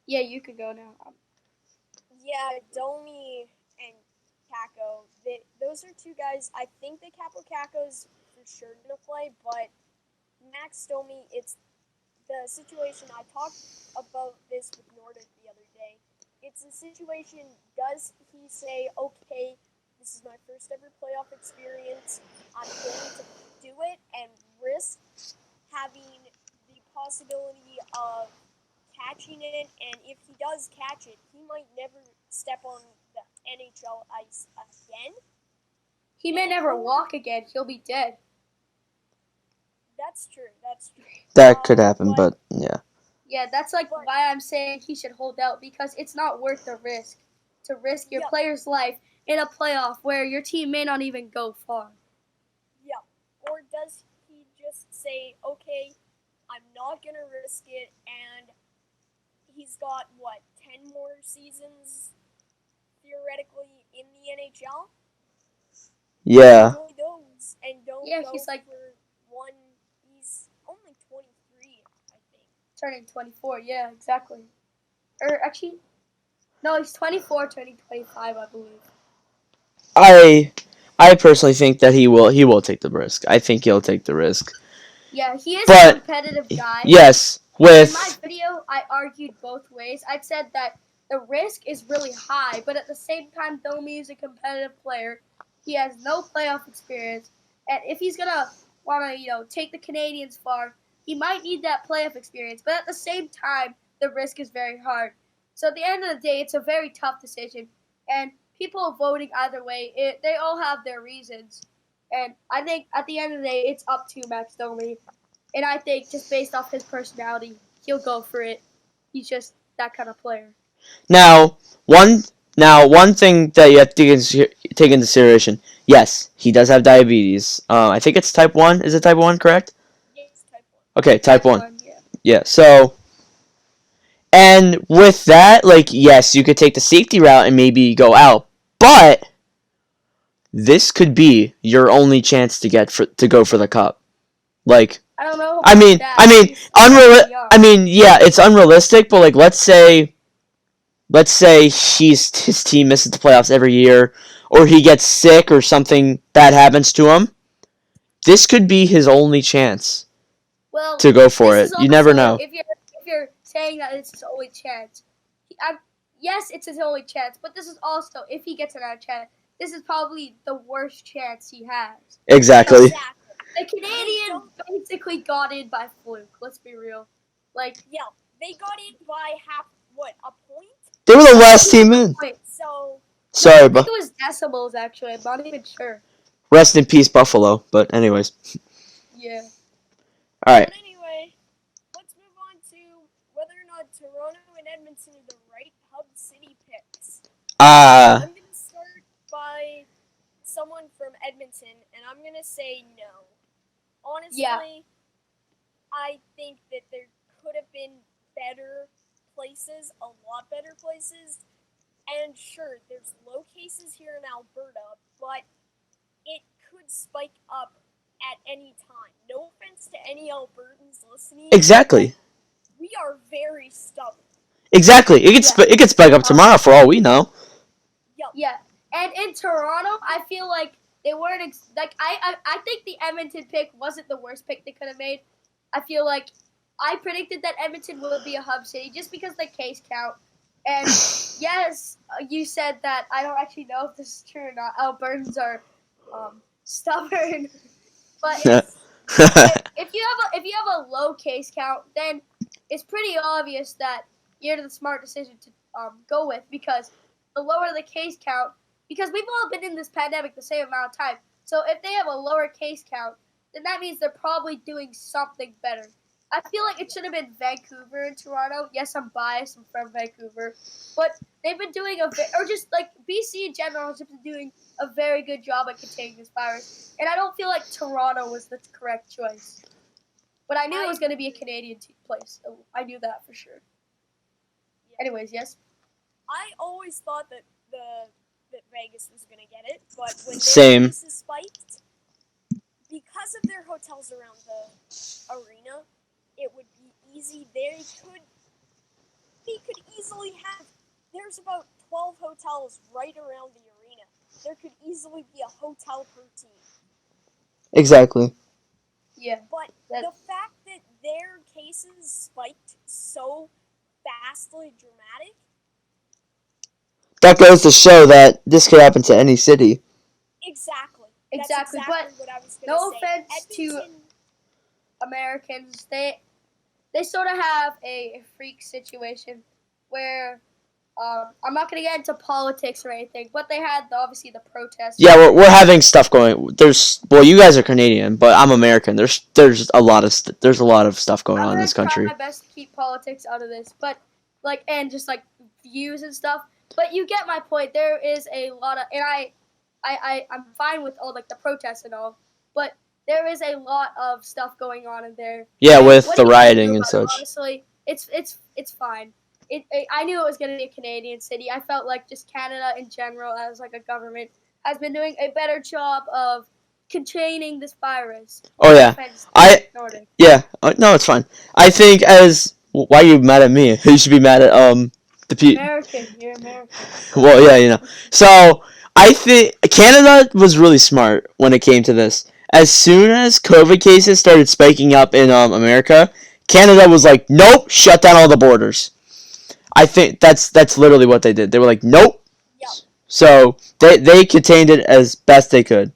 yeah, you could go now. Yeah, Domi and Kako, those are 2 guys. I think that Capo Caco's for sure going to play, but Max Domi, it's the situation. I talked about this with Nordic the other day. It's a situation, does he say, okay, this is my first ever playoff experience, I'm going to do it and risk having the possibility of catching it, and if he does catch it, he might never step on the NHL ice again. He may never walk again. He'll be dead. That's true. That could happen, but yeah. Yeah, that's why I'm saying he should hold out, because it's not worth the risk to risk your player's life in a playoff where your team may not even go far. Yeah. Or does he just say, okay, I'm not going to risk it, and he's got, 10 more seasons theoretically in the NHL? Yeah. Enjoy those, and don't Yeah, go he's like for one. He's only 23, I think. turning 24. Yeah, exactly. Or actually, no, he's 24, turning 25, I believe. I personally think that he will take the risk. I think he'll take the risk. Yeah, he is But a competitive guy. yes, In my with video, I argued both ways. I said that the risk is really high, but at the same time, Domi is a competitive player. He has no playoff experience, and if he's gonna wanna, take the Canadiens far, he might need that playoff experience. But at the same time, the risk is very hard. So at the end of the day, it's a very tough decision, and people voting either way, they all have their reasons. And I think at the end of the day, it's up to Max Domi. And I think just based off his personality, he'll go for it. He's just that kind of player. now one thing that you have to take into consideration. Yes, he does have diabetes. I think it's type 1. Is it type 1, correct? Yes, type 1. Okay, type 1. Yeah. Yeah. So, and with that, like, yes, you could take the safety route and maybe go out, but this could be your only chance to go for the cup. Like, I don't know. I mean, that. I mean, yeah, it's unrealistic, but like, let's say his team misses the playoffs every year, or he gets sick, or something bad happens to him. This could be his only chance to go for it. You never know. If you're saying that it's his only chance, yes, it's his only chance. But this is also, if he gets another chance, this is probably the worst chance he has. Exactly. The Canadiens basically got in by fluke. Let's be real. Like, yeah, they got in by a point? They were the last team in. So sorry, I think it was decimals. Actually, I'm not even sure. Rest in peace, Buffalo. But anyways. Yeah. All right. But anyway, let's move on to whether or not Toronto and Edmonton are the right hub city picks. I'm gonna start by someone from Edmonton, and I'm gonna say no. Honestly, Yeah. I think that there could have been better places, a lot better places. And sure, there's low cases here in Alberta, but it could spike up at any time. No offense to any Albertans listening. Exactly. We are very stubborn. Exactly. It could spike up tomorrow for all we know. Yeah. And in Toronto, I feel like they weren't I think the Edmonton pick wasn't the worst pick they could have made. I feel like I predicted that Edmonton would be a hub city just because of the case count. And yes, you said that. I don't actually know if this is true or not. Albertans are stubborn, but if you have a low case count, then it's pretty obvious that you're the smart decision to go with, because the lower the case count, because we've all been in this pandemic the same amount of time. So if they have a lower case count, then that means they're probably doing something better. I feel like it should have been Vancouver and Toronto. Yes, I'm biased. I'm from Vancouver. But they've been doing or just like BC in general has been doing a very good job at containing this virus. And I don't feel like Toronto was the correct choice. But I knew it was going to be a Canadian place. So I knew that for sure. Yeah. Anyways, yes? I always thought that Vegas was going to get it, but when Same. their cases spiked, because of their hotels around the arena, it would be easy. They could easily have. There's about 12 hotels right around the arena. There could easily be a hotel per team. Exactly. Yeah. But the fact that their cases spiked so vastly dramatic. That goes to show that this could happen to any city. Exactly. Exactly. But what I was no say. offense to Americans, they sort of have a freak situation where I'm not going to get into politics or anything, but they had obviously the protests. Yeah, we're having stuff going. You guys are Canadian, but I'm American. There's a lot of stuff going on in this country. I'm going to try my best to keep politics out of this, but and just views and stuff. But you get my point. There is a lot of, and I'm fine with all the protests and all, but there is a lot of stuff going on in there. Yeah, and with the rioting and such. Honestly, it's fine. I knew it was going to be a Canadian city. I felt like just Canada in general, as like a government, has been doing a better job of containing this virus. Oh yeah, I Nordic. yeah. No, it's fine. I think why are you mad at me? You should be mad at the American, you're American. Well, yeah, So I think Canada was really smart when it came to this. As soon as COVID cases started spiking up in America, Canada was like, "Nope, shut down all the borders." I think that's literally what they did. They were like, "Nope." Yep. So they contained it as best they could.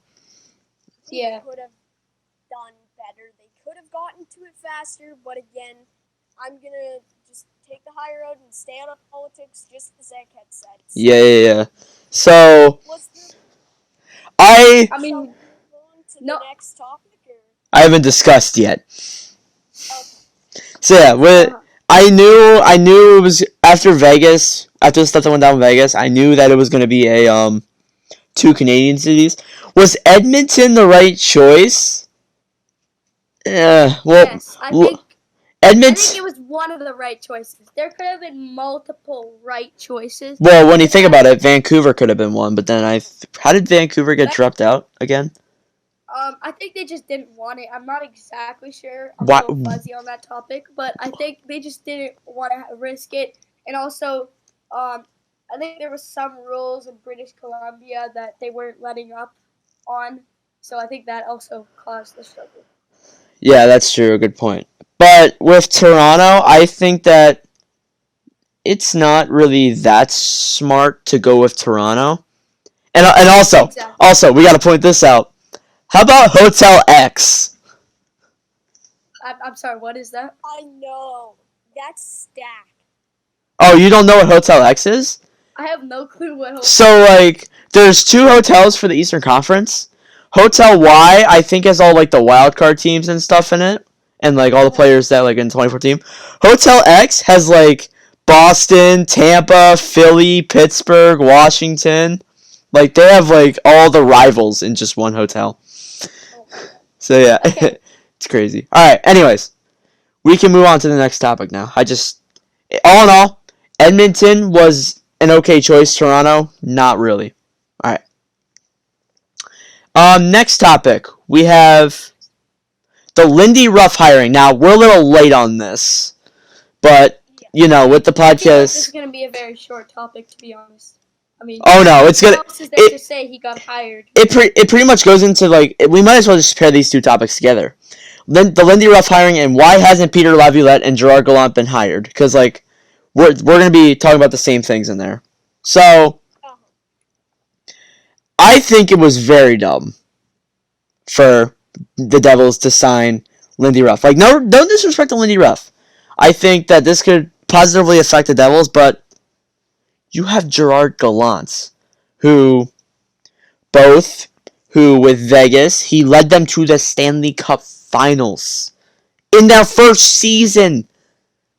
Yeah. They could have done better. They could have gotten to it faster, but again, I'm gonna just take the high road and stay out of politics, just as Egghead said. So Yeah. So I shall we mean, move on to the next topic? Or? I haven't discussed yet. Okay. So yeah, I knew it was after Vegas, after the stuff that went down in Vegas. I knew that it was going to be a two Canadian cities. Was Edmonton the right choice? Yeah. Well, yes, I think it was one of the right choices. There could have been multiple right choices. Well, when you think about it, Vancouver could have been one, but then how did Vancouver get dropped out again? I think they just didn't want it. I'm not exactly sure. I'm Why- a little fuzzy on that topic, but I think they just didn't want to risk it. And also, I think there was some rules in British Columbia that they weren't letting up on. So I think that also caused the struggle. Yeah, that's true. Good point. But with Toronto, I think that it's not really that smart to go with Toronto. And also, Exactly. we got to point this out. How about Hotel X? I'm sorry, what is that? I know. That's stacked. Oh, you don't know what Hotel X is? I have no clue what Hotel So, like, there's two hotels for the Eastern Conference. Hotel Y, I think, has all, like, the wild card teams and stuff in it. And, like, all the players that, like, in 2014. Hotel X has, like, Boston, Tampa, Philly, Pittsburgh, Washington. Like, they have, like, all the rivals in just one hotel. So, yeah. Okay. It's crazy. Alright, anyways. We can move on to the next topic now. All in all, Edmonton was an okay choice. Toronto, not really. Alright. Next topic. We have the Lindy Ruff hiring. Now, we're a little late on this. But, with the I feel like podcast... this is going to be a very short topic, to be honest. I mean, oh no, it's gonna. What else is there to say he got hired? It pretty much goes into like we might as well just pair these two topics together. The Lindy Ruff hiring and why hasn't Peter Laviolette and Gerard Gallant been hired? Because like we're gonna be talking about the same things in there. So I think it was very dumb for the Devils to sign Lindy Ruff. Like no disrespect to Lindy Ruff. I think that this could positively affect the Devils, but you have Gerard Gallant, who with Vegas, he led them to the Stanley Cup Finals in their first season.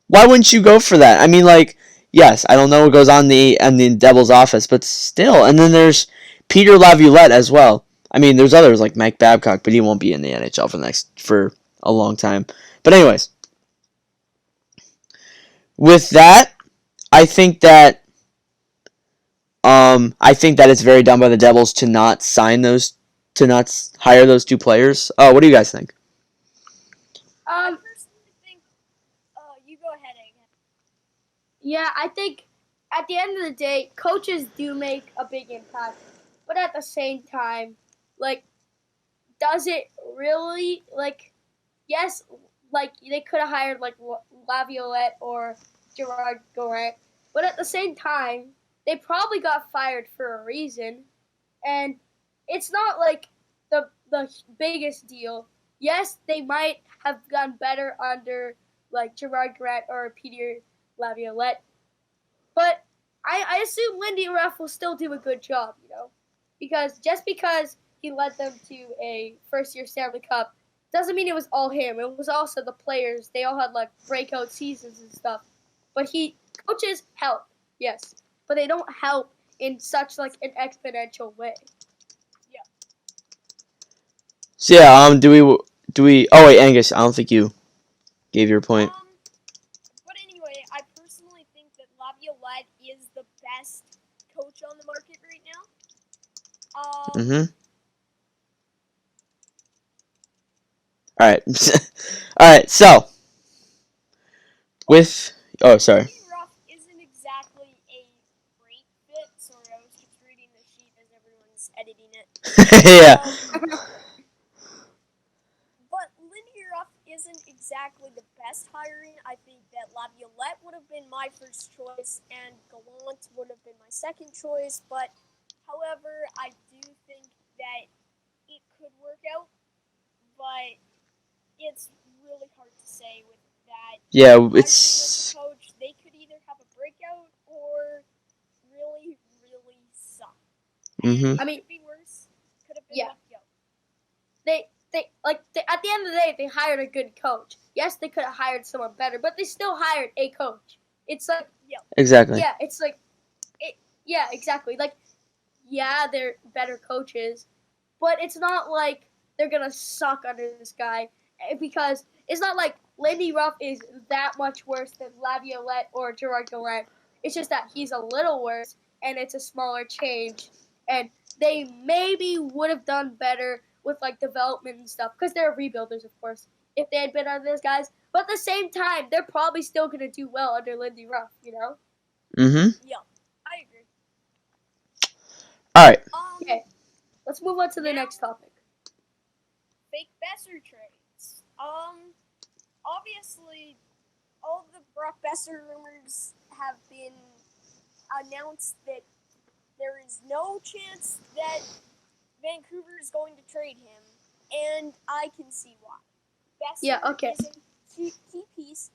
Why wouldn't you go for that? I mean, like, yes, I don't know what goes on in the Devils office, but still. And then there's Peter Laviolette as well. I mean, there's others like Mike Babcock, but he won't be in the NHL for a long time. But anyways, with that, I think that it's very dumb by the Devils to not hire those two players. What do you guys think? I personally think, you go ahead, Egghead. Yeah, I think at the end of the day, coaches do make a big impact. But at the same time, like, does it really, like, yes, like, they could have hired, like, Laviolette or Gerard Gallant. But at the same time, they probably got fired for a reason. And it's not, like, the biggest deal. Yes, they might have done better under, like, Gerard Gallant or Peter Laviolette. But I assume Lindy Ruff will still do a good job, because just because he led them to a first-year Stanley Cup doesn't mean it was all him. It was also the players. They all had, like, breakout seasons and stuff. But coaches help, yes, but they don't help in such, like, an exponential way. Yeah. So yeah, do we? Oh wait, Angus, I don't think you gave your point. But anyway, I personally think that Mm-hmm. All right. All right. So with sorry. Lindy Ruff isn't exactly a great fit. Sorry, I was just reading the sheet as everyone's editing it. Yeah. But Lindy Ruff isn't exactly the best hiring. I think that Laviolette would have been my first choice, and Gallant would have been my second choice. But, however, I do think that it could work out. But it's really hard to say with that. Yeah. Hiring It's. as a coach, they could either have a breakout or really, really suck. Mm-hmm. I mean, could be worse. Could have been yeah. yo. At the end of the day, they hired a good coach. Yes, they could have hired someone better, but they still hired a coach. It's like, Exactly. yeah, it's like, yeah, exactly. Like, yeah, they're better coaches, but it's not like they're gonna suck under this guy because it's not like Lindy Ruff is that much worse than Laviolette or Gerard Gallant. It's just that he's a little worse, and it's a smaller change, and they maybe would have done better with like development and stuff because they're rebuilders, of course, if they had been under those guys. But at the same time, they're probably still gonna do well under Lindy Ruff, you know? Mm-hmm. Yeah, I agree. All right. Okay, let's move on to the next topic. Fake Besser trades. Obviously, all the Brock Besser rumors have been announced that there is no chance that Vancouver is going to trade him, and I can see why. Besser is a key piece.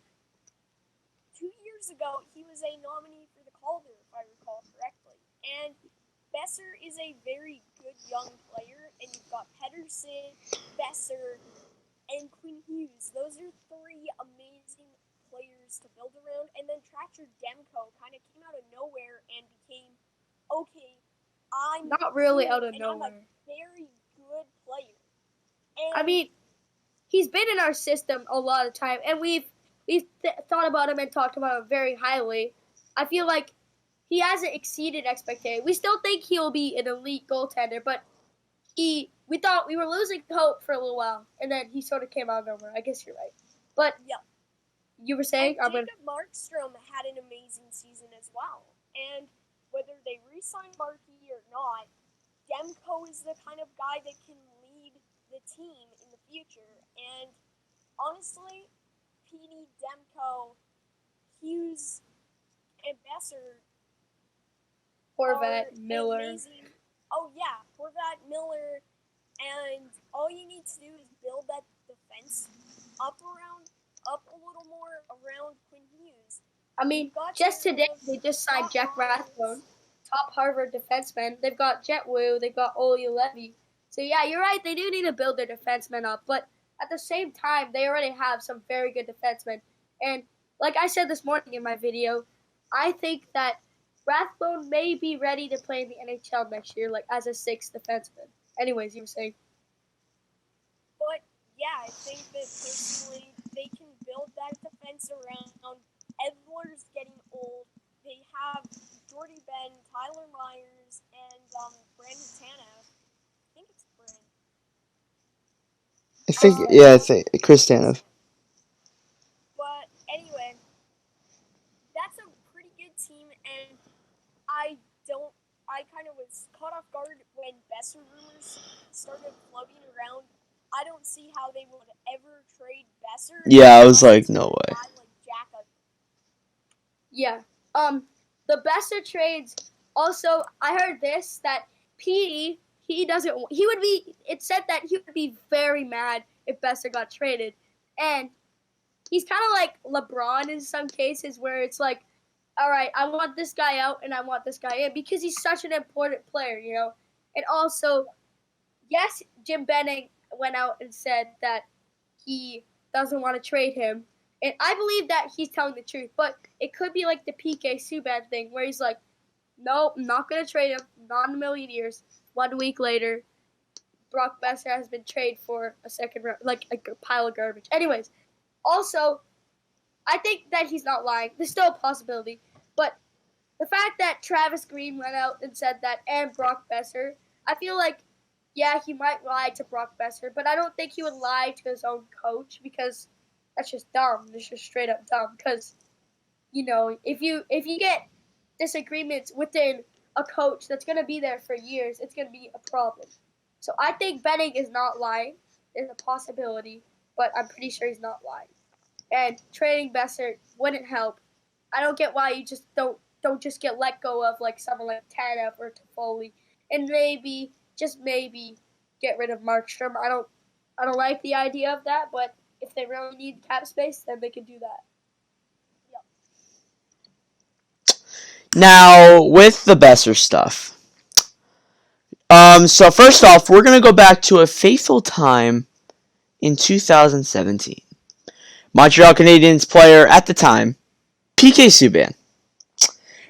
2 years ago, he was a nominee for the Calder, if I recall correctly. And Besser is a very good young player, and you've got Pedersen, Besser, and Quinn Hughes. Those are three amazing players to build around. And then Thatcher Demko kind of came out of nowhere and became, okay, I'm not really good, out of and nowhere. I'm a very good player. And I mean, he's been in our system a lot of time, and we've thought about him and talked about him very highly. I feel like he hasn't exceeded expectations. We still think he'll be an elite goaltender, but we thought we were losing hope for a little while, and then he sort of came out of nowhere. I guess you're right. But yeah. You were saying? Jacob Markstrom had an amazing season as well. And whether they re-sign Markey or not, Demko is the kind of guy that can lead the team in the future. And honestly, PD, Demko, Hughes, and Besser Horvat, are Miller. amazing. Oh yeah, Horvat, Miller, and all you need to do is build that defense up a little more around Quinn Hughes. I mean, just today they just signed Jack Rathbone, top Harvard defenseman. They've got Jet Wu, they've got Oli Levy. So yeah, you're right. They do need to build their defensemen up, but at the same time, they already have some very good defensemen. And like I said this morning in my video, I think that Rathbone may be ready to play in the NHL next year, like as a sixth defenseman. Anyways, you were saying. But yeah, I think that personally they can build that defense around. Edler's getting old. They have Jordy Ben, Tyler Myers, and Brandon Tanev. I think it's Brandon. I think Chris Tanev. But anyway, that's a pretty good team, and I kind of was caught off guard when Besser rumors started floating around. I don't see how they would ever trade Besser. Yeah, I was like, no way. Yeah. The Besser trades. Also, I heard this that Petey, it said that he would be very mad if Besser got traded. And he's kind of like LeBron in some cases where it's like, all right, I want this guy out and I want this guy in because he's such an important player, you know? And also, yes, Jim Benning went out and said that he doesn't want to trade him. And I believe that he's telling the truth, but it could be like the PK Subban thing where he's like, nope, I'm not going to trade him, not in a million years. 1 week later, Brock Besser has been traded for a second round, like a pile of garbage. Anyways, also, I think that he's not lying. There's still a possibility. But the fact that Travis Green went out and said that, and Brock Besser, I feel like, yeah, he might lie to Brock Besser, but I don't think he would lie to his own coach because that's just dumb. It's just straight up dumb. Because, if you get disagreements within a coach that's going to be there for years, it's going to be a problem. So I think Benning is not lying. There's a possibility, but I'm pretty sure he's not lying. And trading Besser wouldn't help. I don't get why you just don't just get let go of like someone like Tanev or Toffoli, and maybe just maybe get rid of Markstrom. I don't like the idea of that, but if they really need cap space, then they can do that. Now, with the Besser stuff. So first off, we're going to go back to a fateful time in 2017. Montreal Canadiens player at the time, PK Subban.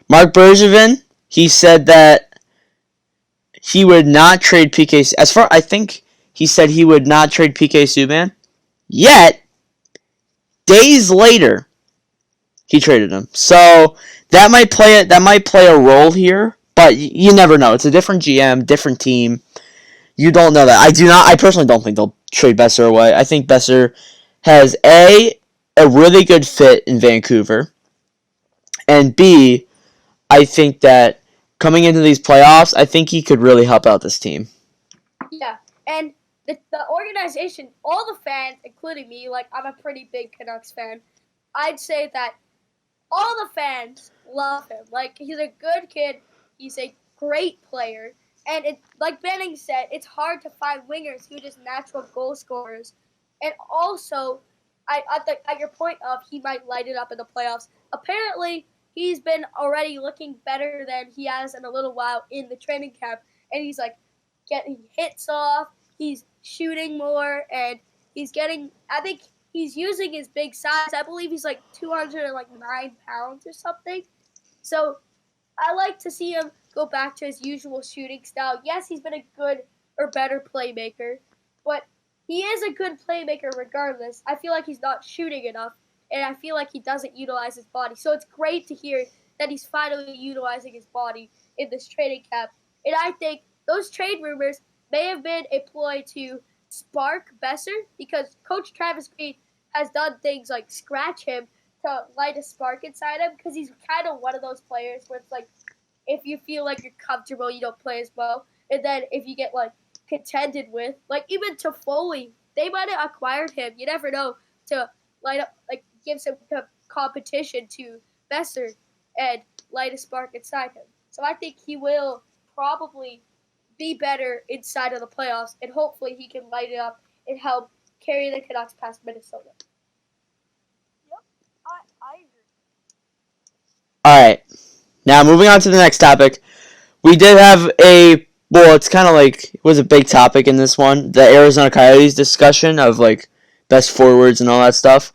Mark Bergevin, he said that he would not trade PK. I think he said he would not trade PK Subban. Yet, days later, he traded him. So that might play a role here, but you never know. It's a different GM, different team. You don't know that. I personally don't think they'll trade Besser away. I think Besser has a really good fit in Vancouver, and B, I think that coming into these playoffs, I think he could really help out this team. Yeah, and the organization, all the fans, including me, like I'm a pretty big Canucks fan, I'd say that all the fans love him. Like, he's a good kid. He's a great player. And like Benning said, it's hard to find wingers who are just natural goal scorers. And also, at your point of he might light it up in the playoffs, apparently he's been already looking better than he has in a little while in the training camp. And he's like getting hits off. He's shooting more. And he's getting, I think he's using his big size. I believe he's like 209 pounds or something. So I like to see him go back to his usual shooting style. Yes, he's been a good or better playmaker, but he is a good playmaker regardless. I feel like he's not shooting enough, and I feel like he doesn't utilize his body. So it's great to hear that he's finally utilizing his body in this trading camp. And I think those trade rumors may have been a ploy to spark Besser, because Coach Travis Green has done things like scratch him to light a spark inside him, because he's kind of one of those players where it's like, if you feel like you're comfortable, you don't play as well. And then if you get like contended with, like even Toffoli, they might have acquired him. You never know, to light up, like give some competition to Besser and light a spark inside him. So I think he will probably be better inside of the playoffs, and hopefully he can light it up and help carry the Canucks past Minnesota. Yep, I agree. All right. Now, moving on to the next topic. We did have it's kind of like, it was a big topic in this one, the Arizona Coyotes discussion of, like, best forwards and all that stuff.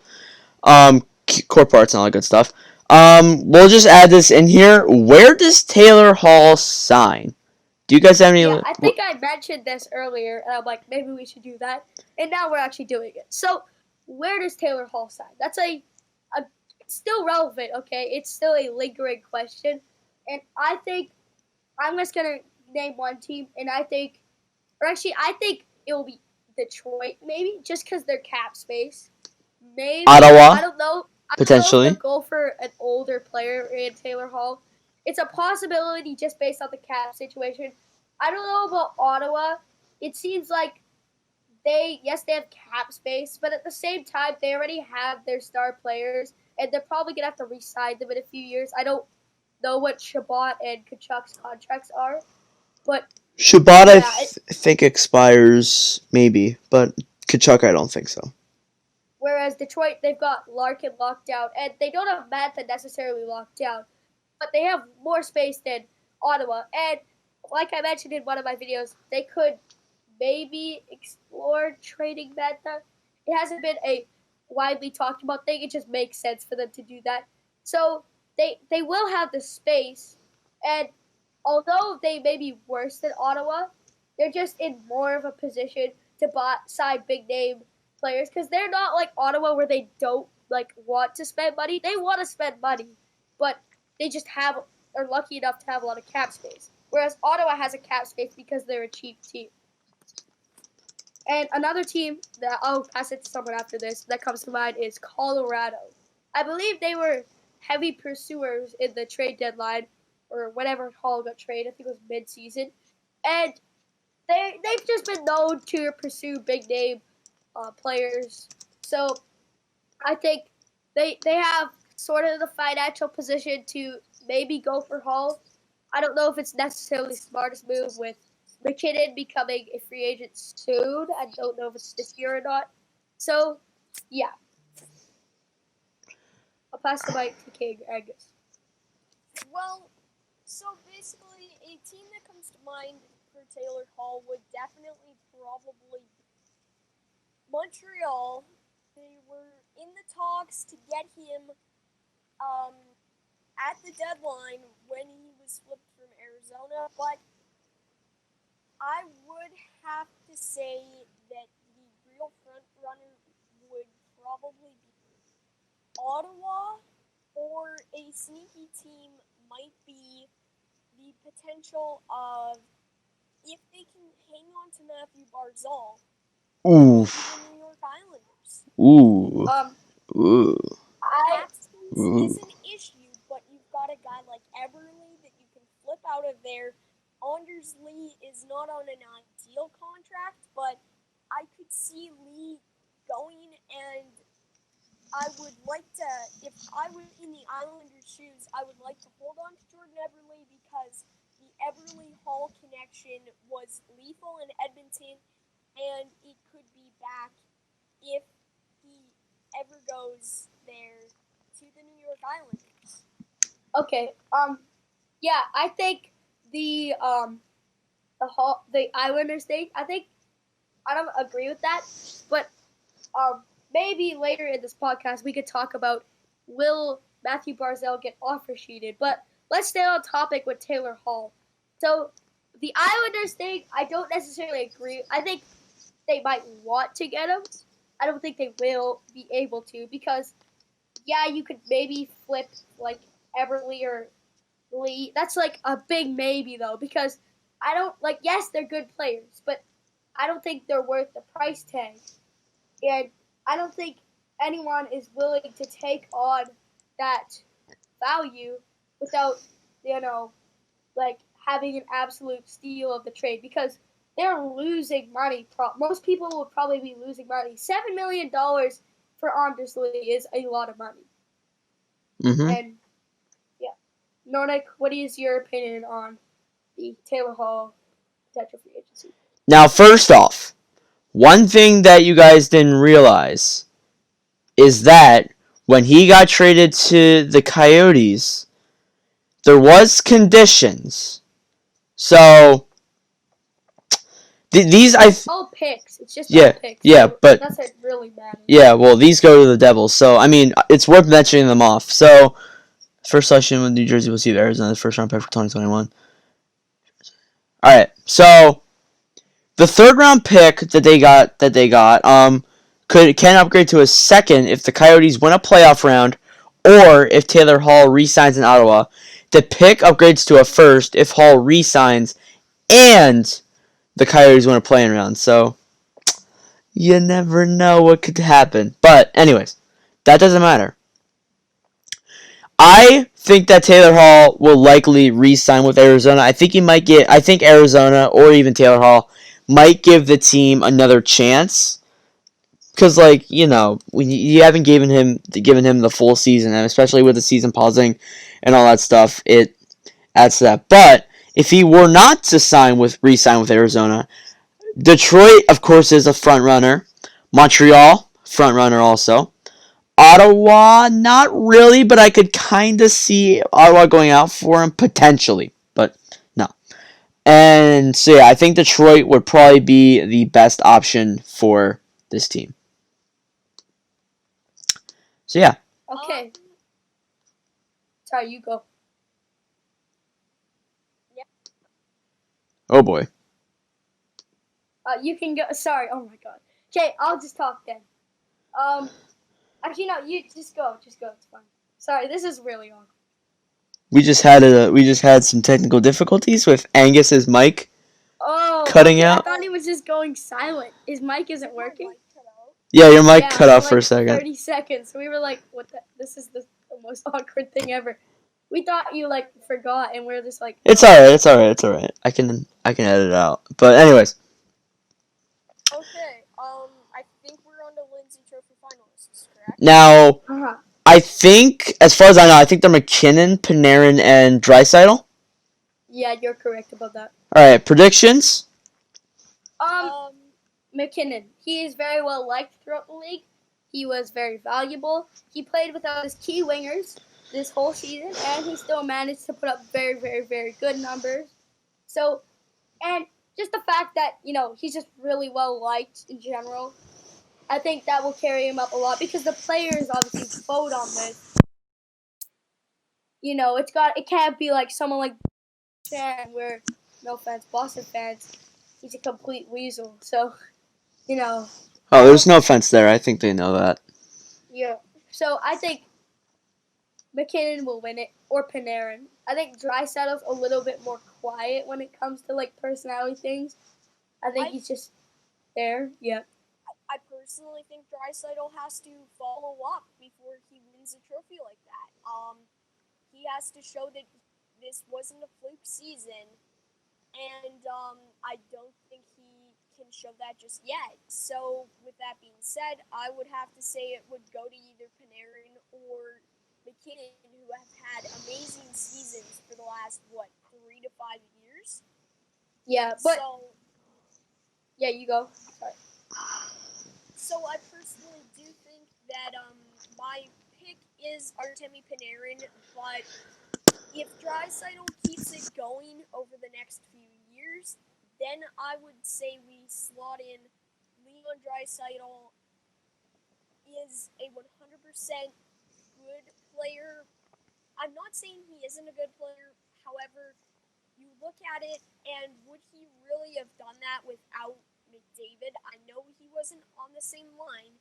Core parts and all that good stuff. We'll just add this in here. Where does Taylor Hall sign? Do you guys have any... Yeah, I think I mentioned this earlier, and I'm like, maybe we should do that. And now we're actually doing it. So, where does Taylor Hall sign? That's it's still relevant, okay? It's still a lingering question. And I think I'm just going to name one team, and I think it will be Detroit, maybe, just because they're cap space. Maybe. Ottawa? I don't know. Potentially. I don't know if they'll go for an older player in Taylor Hall. It's a possibility just based on the cap situation. I don't know about Ottawa. It seems like they have cap space, but at the same time, they already have their star players, and they're probably going to have to re-sign them in a few years. I don't know what Shabbat and Kachuk's contracts are, but Shabbat, yeah, I think expires maybe, but Kachuk, I don't think so. Whereas Detroit, they've got Larkin locked down, and they don't have Mantha necessarily locked down, but they have more space than Ottawa. And like I mentioned in one of my videos, they could maybe explore trading Mantha. It hasn't been a widely talked about thing. It just makes sense for them to do that. So they will have the space, and although they may be worse than Ottawa, they're just in more of a position to sign big name players, because they're not like Ottawa where they don't like want to spend money. They want to spend money, but they just are lucky enough to have a lot of cap space. whereas Ottawa has a cap space because they're a cheap team. And another team that I'll pass it to someone after this that comes to mind is Colorado. I believe they were heavy pursuers in the trade deadline, or whenever Hall got traded. I think it was mid-season. And they've just been known to pursue big-name players. So I think they have sort of the financial position to maybe go for Hall. I don't know if it's necessarily the smartest move with McKinnon becoming a free agent soon. I don't know if it's this year or not. So, yeah. I'll pass the mic to King Angus. Well, so basically, a team that comes to mind for Taylor Hall would definitely probably be Montreal. They were in the talks to get him at the deadline when he was flipped from Arizona, but I would have to say that the real front runner would probably be Ottawa, or a sneaky team might be the potential of, if they can hang on to Matthew Barzal, Ooh. the New York Islanders. Ooh. Ooh. Cap space is an issue, but you've got a guy like Everly that you can flip out of there. Anders Lee is not on an ideal contract, but I could see Lee going, and I would like to, if I was in the Islanders' shoes, I would like to hold on to Jordan Everly because the Everly-Hall connection was lethal in Edmonton, and it could be back if he ever goes there to the New York Islanders. Okay. Yeah, I think the Islanders thing. I don't agree with that, but maybe later in this podcast we could talk about will Matthew Barzal get offer sheeted. But let's stay on topic with Taylor Hall. So the Islanders thing, I don't necessarily agree. I think they might want to get him. I don't think they will be able to because, yeah, you could maybe flip like Everly or Lee. That's like a big maybe though because I don't like. Yes, they're good players, but I don't think they're worth the price tag, and I don't think anyone is willing to take on that value without like having an absolute steal of the trade because they're losing money. Most people would probably be losing money. $7 million for Anders Lee is a lot of money. Mm-hmm. And yeah, Nordic, what is your opinion on the Taylor Hall potential free agency? Now, first off, one thing that you guys didn't realize is that when he got traded to the Coyotes, there was conditions. So these all picks. It's just yeah, all picks. yeah, so but that's what really matters. yeah, well, these go to the Devils. So I mean, it's worth mentioning them off. So first selection with New Jersey will see Arizona's first round pick for 2021. All right, so the third round pick that they got can upgrade to a second if the Coyotes win a playoff round, or if Taylor Hall re-signs in Ottawa. The pick upgrades to a first if Hall re-signs and the Coyotes win a playing round. So you never know what could happen. But anyways, that doesn't matter. I think that Taylor Hall will likely re-sign with Arizona. I think Arizona or even Taylor Hall might give the team another chance. Because, when you haven't given him the full season, and especially with the season pausing and all that stuff, it adds to that. But if he were not to re-sign with Arizona, Detroit, of course, is a front runner. Montreal, front runner also. Ottawa, not really, but I could kind of see Ottawa going out for him potentially, but no. And so yeah, I think Detroit would probably be the best option for this team. So yeah. Okay. Sorry, you go. Yeah. Oh boy. You can go. Sorry. Oh my god. Okay, I'll just talk then. Actually, no. You just go. Just go. It's fine. Sorry, this is really awkward. We just had some technical difficulties with Angus's mic Oh, cutting okay, out. I thought he was just going silent. His mic isn't working. Yeah, your mic Yeah, cut off for a like second. 30 seconds. We were like, "What? This is the most awkward thing ever." We thought you like forgot, and we are just like, It's alright. It's alright. It's alright. I can edit it out. But anyways, Okay, I think we're on to Lindsay Trophy finalists, correct? now Uh-huh. I think, as far as I know, I think they're McKinnon, Panarin, and Draisaitl. Yeah, you're correct about that. All right, predictions. McKinnon. He is very well liked throughout the league. He was very valuable. He played without his key wingers this whole season, and he still managed to put up very, very, very good numbers. So, and just the fact that, he's just really well liked in general, I think that will carry him up a lot because the players obviously vote on this. It can't be like someone like fan where, no offense, Boston fans, he's a complete weasel. So, Oh, there's no offense there. I think they know that. Yeah. So I think McKinnon will win it, or Panarin. I think Draisaitl's a little bit more quiet when it comes to like personality things. I think he's just there. Yeah. I personally think Draisaitl has to follow up before he wins a trophy like that. He has to show that this wasn't a fluke season, and I don't think he can show that just yet. So, with that being said, I would have to say it would go to either Panarin or McKinnon, who have had amazing seasons for the last 3 to 5 years. Yeah, but yeah, you go. Sorry. So I personally do think that my pick is Artemi Panarin, but if Draisaitl keeps it going over the next few years, then I would say we slot in Leon Draisaitl is a 100% good player. I'm not saying he isn't a good player. However, you look at it, and would he really have done that without McDavid? I know he wasn't on the same line,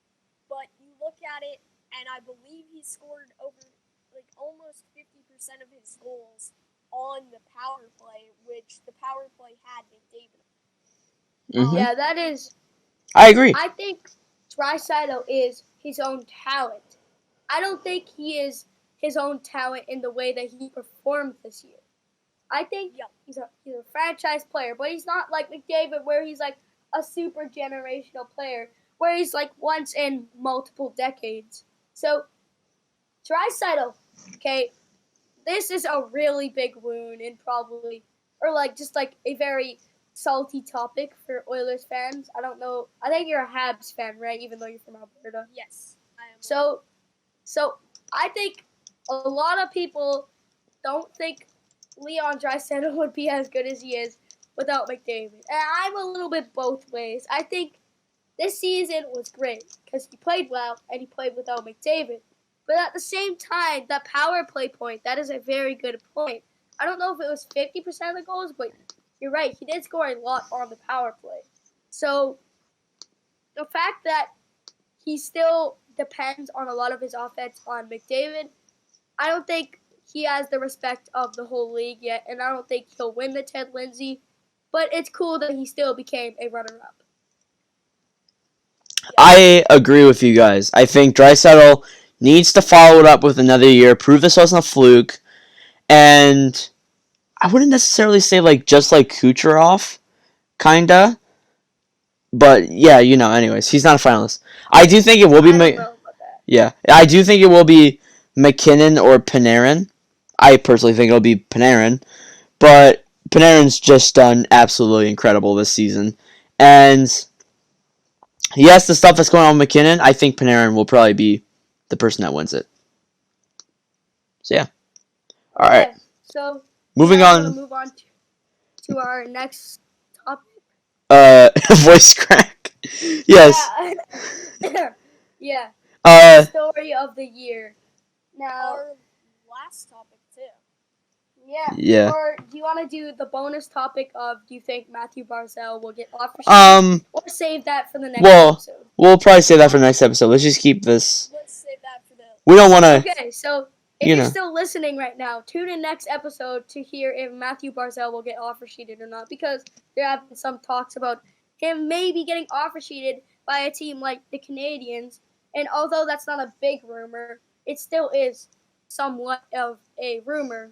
but you look at it, and I believe he scored over almost 50% of his goals on the power play, which the power play had McDavid. Mm-hmm. Yeah, that is. I agree. I think Draisaitl is his own talent. I don't think he is his own talent in the way that he performed this year. I think he's a franchise player, but he's not like McDavid where he's like a super generational player, where he's like once in multiple decades. So, Draisaitl, okay, this is a really big wound and probably, or like just like a very salty topic for Oilers fans. I don't know. I think you're a Habs fan, right? Even though you're from Alberta. Yes, I am. So I think a lot of people don't think Leon Draisaitl would be as good as he is without McDavid. And I'm a little bit both ways. I think this season was great because he played well and he played without McDavid. But at the same time, that power play point, that is a very good point. I don't know if it was 50% of the goals, but you're right. He did score a lot on the power play. So the fact that he still depends on a lot of his offense on McDavid, I don't think he has the respect of the whole league yet, and I don't think he'll win the Ted Lindsay. But it's cool that he still became a runner-up. I agree with you guys. I think Draisaitl needs to follow it up with another year, prove this wasn't a fluke, and I wouldn't necessarily say just like Kucherov, kinda. But yeah, anyways, he's not a finalist. I do think it will be. I don't know about that. Yeah, I do think it will be McKinnon or Panarin. I personally think it'll be Panarin, but Panarin's just done absolutely incredible this season, and yes, the stuff that's going on with McKinnon, I think Panarin will probably be the person that wins it. So yeah, all right. Okay, so Moving on. Move on to our next topic. Voice crack. Yes. Yeah. Story of the year. Now, our last topic too. Yeah. Yeah. Or do you want to do the bonus topic of do you think Matthew Barzal will get offered? Or save that for the next episode? We'll probably save that for the next episode. Let's just keep this. Let's save that for the. We don't want to. Okay, so If you you're know. still listening right now, tune in next episode to hear if Matthew Barzal will get offer sheeted or not, because there have been some talks about him maybe getting offer sheeted by a team like the Canadiens. And although that's not a big rumor, it still is somewhat of a rumor.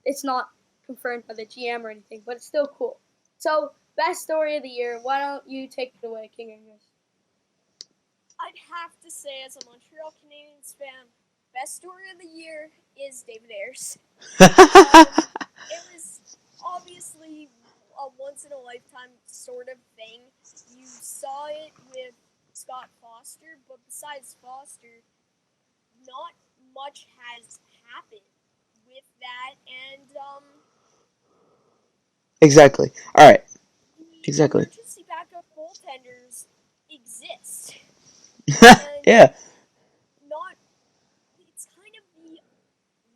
It's not confirmed by the GM or anything, but it's still cool. So, best story of the year. Why don't you take it away, King Angus? I'd have to say, as a Montreal Canadiens fan, best story of the year is David Ayres. It was obviously a once-in-a-lifetime sort of thing. You saw it with Scott Foster, but besides Foster, not much has happened with that, and Exactly. All right. the Exactly. emergency backup goaltenders exist. And Yeah. not, it's kind of the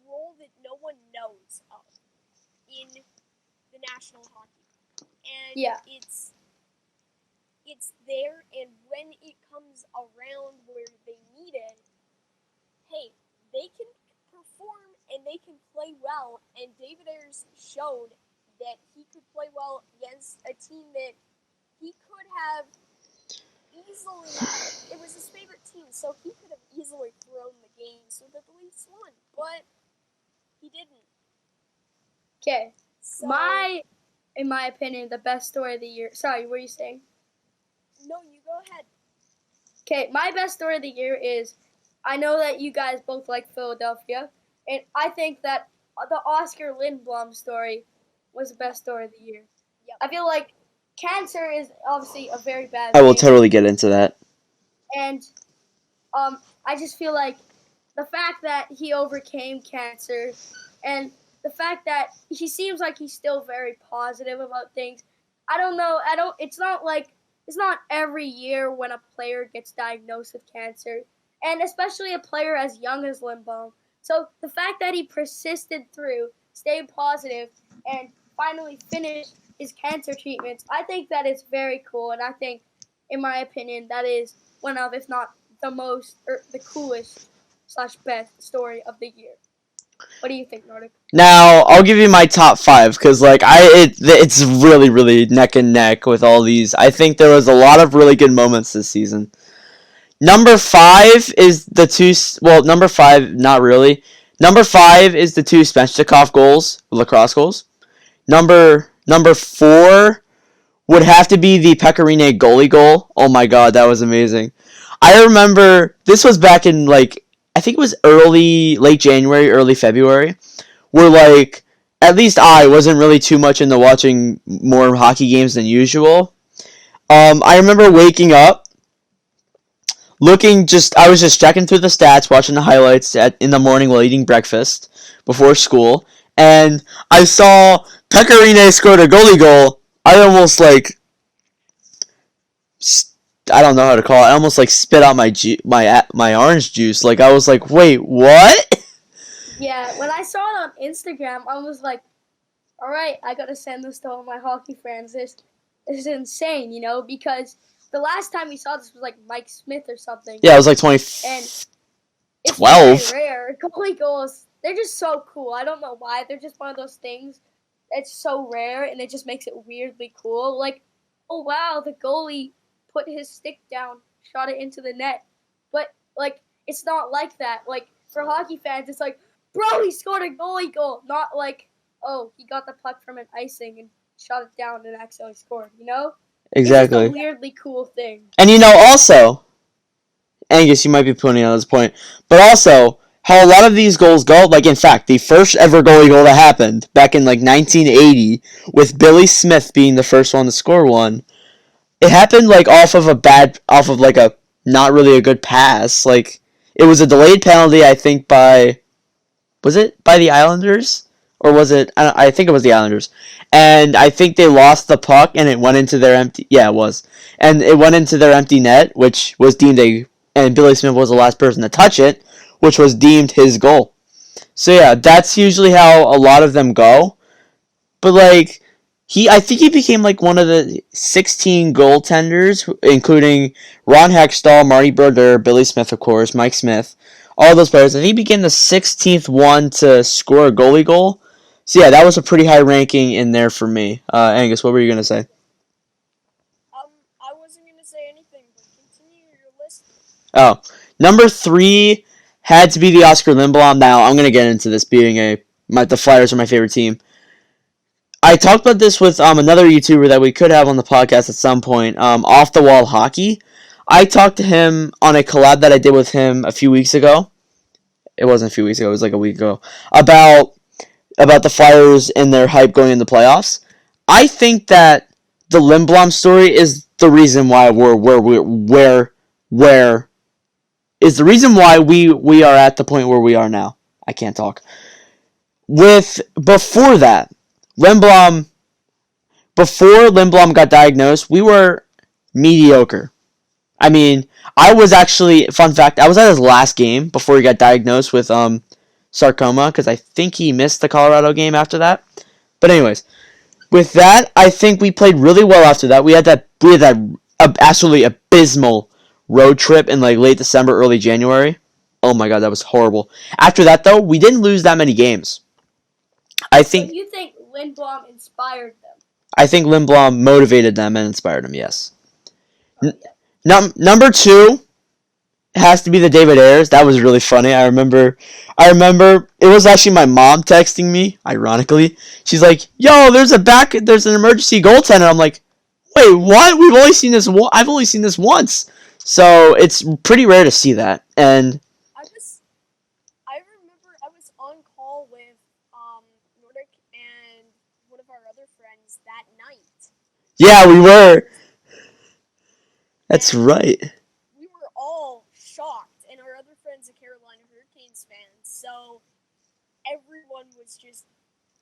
role that no one knows of in the National Hockey League. And Yeah. it's there, and when it comes around where they need it, hey, they can perform and they can play well, and David Ayres showed that he could play well against a team that he could have easily, it was his favorite team, so he could have easily thrown the game so that the Leafs won, but he didn't. Okay. So, In my opinion, the best story of the year. Sorry, what are you saying? no, you go ahead. Okay, my best story of the year is, I know that you guys both like Philadelphia, and I think that the Oscar Lindblom story was the best story of the year. Yep. I feel like cancer is obviously a very bad I will thing, totally get into that. and I just feel like the fact that he overcame cancer, and the fact that he seems like he's still very positive about things. I don't know. It's not every year when a player gets diagnosed with cancer, and especially a player as young as Lindblom. So the fact that he persisted through, stayed positive, and finally finished his cancer treatments, I think that is very cool, and I think, in my opinion, that is one of, if not the most, or the coolest / best story of the year. What do you think, Nordic? Now I'll give you my top 5 because it's really really neck and neck with all these. I think there was a lot of really good moments this season. Number 5 is the two. Well, number 5 not really. Number 5 is the two Svechnikov goals, lacrosse goals. Number 4 would have to be the Pecorine goalie goal. Oh my god, that was amazing. I remember this was back in I think it was late January, early February, where at least I wasn't really too much into watching more hockey games than usual. I remember waking up, I was just checking through the stats, watching the highlights in the morning while eating breakfast before school, and I saw Pecorine scored a goalie goal. I almost I don't know how to call it. I almost spit out my orange juice. I was like, wait, what? Yeah, when I saw it on Instagram, I was like, all right, I got to send this to all my hockey friends. This is insane, because the last time we saw this was Mike Smith or something. Yeah, it was 2012. And it's very rare. Goalie goals, they're just so cool. I don't know why. They're just one of those things that's so rare, and it just makes it weirdly cool. Oh, wow, the goalie put his stick down, shot it into the net. But, it's not like that. For hockey fans, it's bro, he scored a goalie goal. Not oh, he got the puck from an icing and shot it down and accidentally scored, Exactly. It's just a weirdly cool thing. And also, Angus, you might be pointing out this point, but also, how a lot of these goals go, in fact, the first ever goalie goal that happened back in 1980, with Billy Smith being the first one to score one, it happened off of a not really a good pass. It was a delayed penalty, I think was it by the Islanders? Or was it, I think it was the Islanders. And I think they lost the puck and it went into their empty, yeah, it was. And it went into their empty net, which was deemed and Billy Smith was the last person to touch it, which was deemed his goal. So yeah, that's usually how a lot of them go. But I think he became one of the 16 goaltenders, including Ron Hextall, Marty Brodeur, Billy Smith, of course, Mike Smith, all those players. And he became the 16th one to score a goalie goal. So yeah, that was a pretty high ranking in there for me. Angus, what were you going to say? I wasn't gonna say anything, but continue your list. Oh, number 3 had to be the Oscar Lindblom. Now, I'm going to get into this being the Flyers are my favorite team. I talked about this with another YouTuber that we could have on the podcast at some point, Off the Wall Hockey. I talked to him on a collab that I did with him a few weeks ago. It wasn't a few weeks ago, it was like a week ago. About the Flyers and their hype going in the playoffs. I think that the Lindblom story is the reason why we are at the point where we are now. I can't talk. Before that, before Lindblom got diagnosed, we were mediocre. I mean, fun fact, I was at his last game before he got diagnosed with sarcoma, because I think he missed the Colorado game after that. But anyways, with that, I think we played really well after that. We had that absolutely abysmal road trip in like late December, early January. Oh my god, that was horrible. After that, though, we didn't lose that many games. So you think Lindblom inspired them? I think Lindblom motivated them and inspired them, yes. Oh, yeah. Number 2 has to be the David Ayers. That was really funny. I remember it was actually my mom texting me, ironically. She's like, "Yo, there's an emergency goaltender." I'm like, "Wait, what? I've only seen this once." So, it's pretty rare to see that. And I remember I was on call with Nordic and one of our other friends that night. yeah, we were. That's right. We were all shocked, and our other friends are Carolina Hurricanes fans, so everyone was just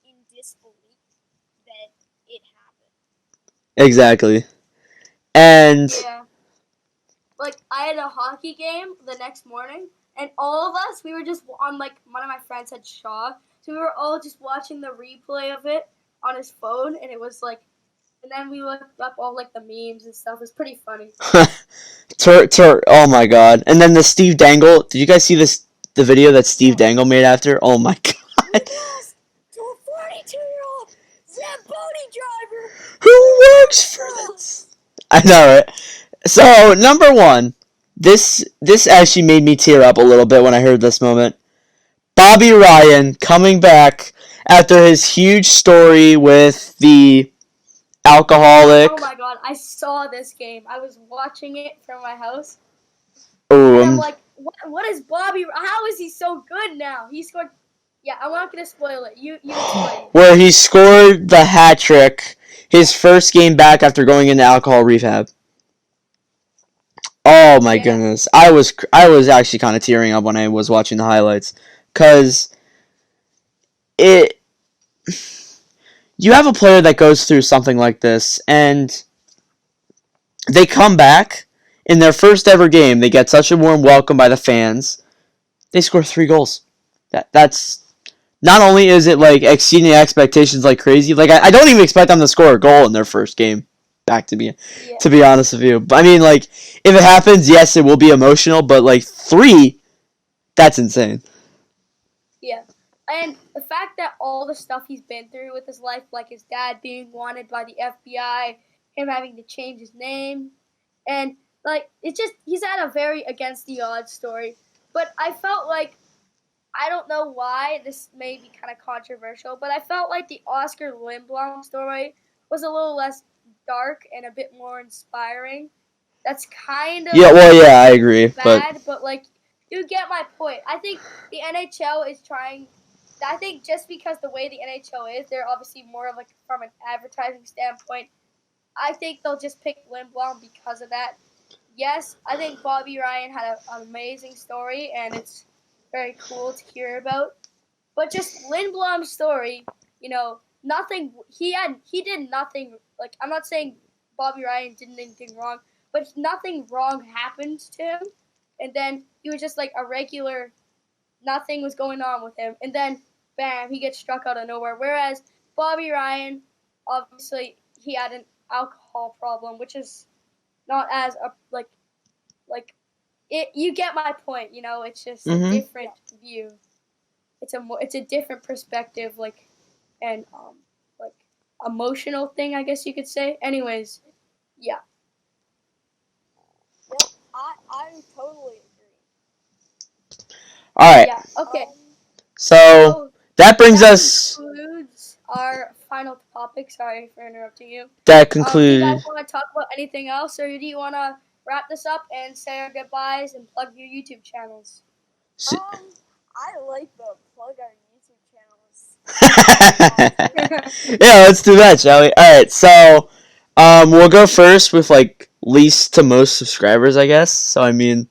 in disbelief that it happened. Exactly. And Yeah. Like, I had a hockey game the next morning, and all of us, we were just on, like, one of my friends had Shaw, so we were all just watching the replay of it on his phone, and it was like, and then we looked up all, like, the memes and stuff. It was pretty funny. oh my god. And then the Steve Dangle, did you guys see the video that Steve Dangle made after? Oh my god. Yes! To a 42-year-old Zamboni driver Who works for this? I know, right? So, number 1, this actually made me tear up a little bit when I heard this moment. Bobby Ryan coming back after his huge story with the alcoholic. Oh my god, I saw this game. I was watching it from my house. Ooh, And I'm like, what is Bobby? How is he so good now? He scored. Yeah, I'm not gonna spoil it. You explain. where he scored the hat trick, his first game back after going into alcohol rehab. Oh my goodness, I was actually kind of tearing up when I was watching the highlights, cause you have a player that goes through something like this, and they come back in their first ever game. They get such a warm welcome by the fans. They score 3 goals. That's not only is it like exceeding expectations like crazy. Like I don't even expect them to score a goal in their first game back, to be honest with you. But I mean, like, if it happens, yes, it will be emotional. But like 3, that's insane. Yeah. And the fact that all the stuff he's been through with his life, like his dad being wanted by the FBI, him having to change his name, and like he's had a very against the odds story. But I felt like, I don't know why, this may be kind of controversial, but I felt like the Oscar Lindblom story was a little less dark and a bit more inspiring. That's kind of I agree. bad, but like, you get my point. I think the NHL is trying. I think just because the way the NHL is, they're obviously more of like from an advertising standpoint. I think they'll just pick Lindblom because of that. Yes, I think Bobby Ryan had an amazing story, and it's very cool to hear about. But just Lindblom's story, nothing. He did nothing. Like, I'm not saying Bobby Ryan did anything wrong, but nothing wrong happened to him. And then he was just like a regular. Nothing was going on with him, and then bam, he gets struck out of nowhere. Whereas Bobby Ryan, obviously, he had an alcohol problem, which is not as you get my point. You know, it's just a Mhm. different view. It's a different perspective, like, and like emotional thing, I guess you could say. Anyways, yeah. Yep, I totally agree. All right. Yeah. Okay. So So that brings that us. concludes our final topic. Sorry for interrupting you. That Do you guys concludes. want to talk about anything else, or do you want to wrap this up and say our goodbyes and plug your YouTube channels? I like the plug our YouTube channels. Yeah, let's do that, shall we? All right. So, we'll go first with like least to most subscribers, I guess. So I mean,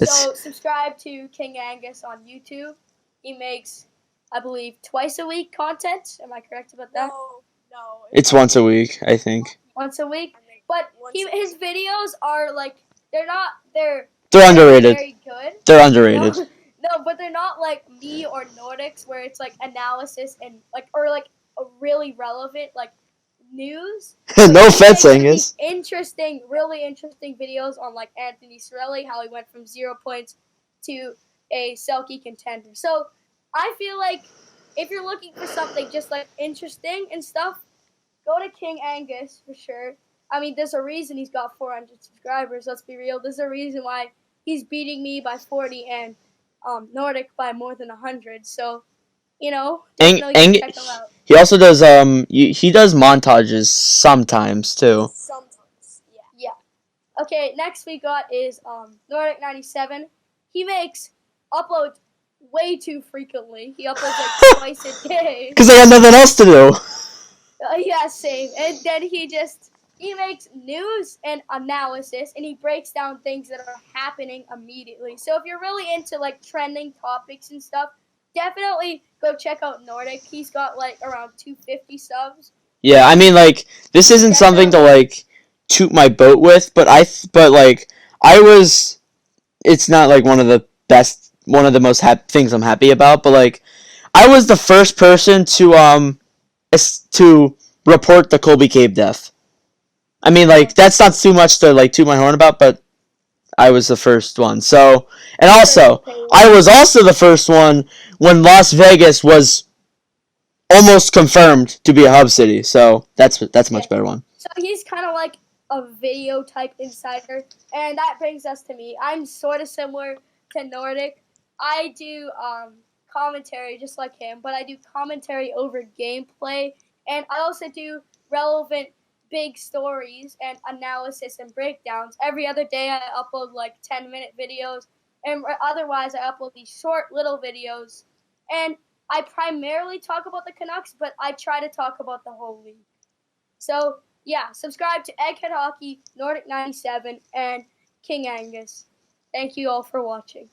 So subscribe to King Angus on YouTube. He makes, I believe, twice a week content. Am I correct about that? No. it's once a week, I think. Once a week. But his videos are like they're Underrated. very good. They're underrated. No, but they're not like me or Nordics where it's like analysis and like or like a really relevant like news. No He offense, makes Angus. these really interesting videos on like Anthony Cirelli, how he went from 0 points to a Selkie contender. So I feel like if you're looking for something just like interesting and stuff, go to King Angus for sure. I mean, there's a reason he's got 400 subscribers. Let's be real. There's a reason why he's beating me by 40 and Nordic by more than 100. So, you know, definitely check him out. He also does he does montages sometimes too. Sometimes, Yeah. Okay, next we got is Nordic 97. He makes uploads way too frequently. He uploads like twice a day. Cause I got nothing else to do. Yeah, same. And then he makes news and analysis, and he breaks down things that are happening immediately. So if you're really into like trending topics and stuff, definitely go check out Nordic. He's got like around 250 subs. Yeah, I mean like this isn't something to like toot my boat with, but I was. It's not like one of the most things I'm happy about, but like I was the first person to report the Colby Cave death. I mean, like that's not too much to like toot my horn about, but I was the first one. So, and also, I was also the first one when Las Vegas was almost confirmed to be a hub city. So that's a much better one. So he's kind of like a video type insider, and that brings us to me. I'm sort of similar to Nordic. I do commentary just like him, but I do commentary over gameplay, and I also do relevant big stories and analysis and breakdowns. Every other day I upload like 10-minute videos, and otherwise I upload these short little videos. And I primarily talk about the Canucks, but I try to talk about the whole league. So, yeah, subscribe to Egghead Hockey, Nordic 97, and King Angus. Thank you all for watching.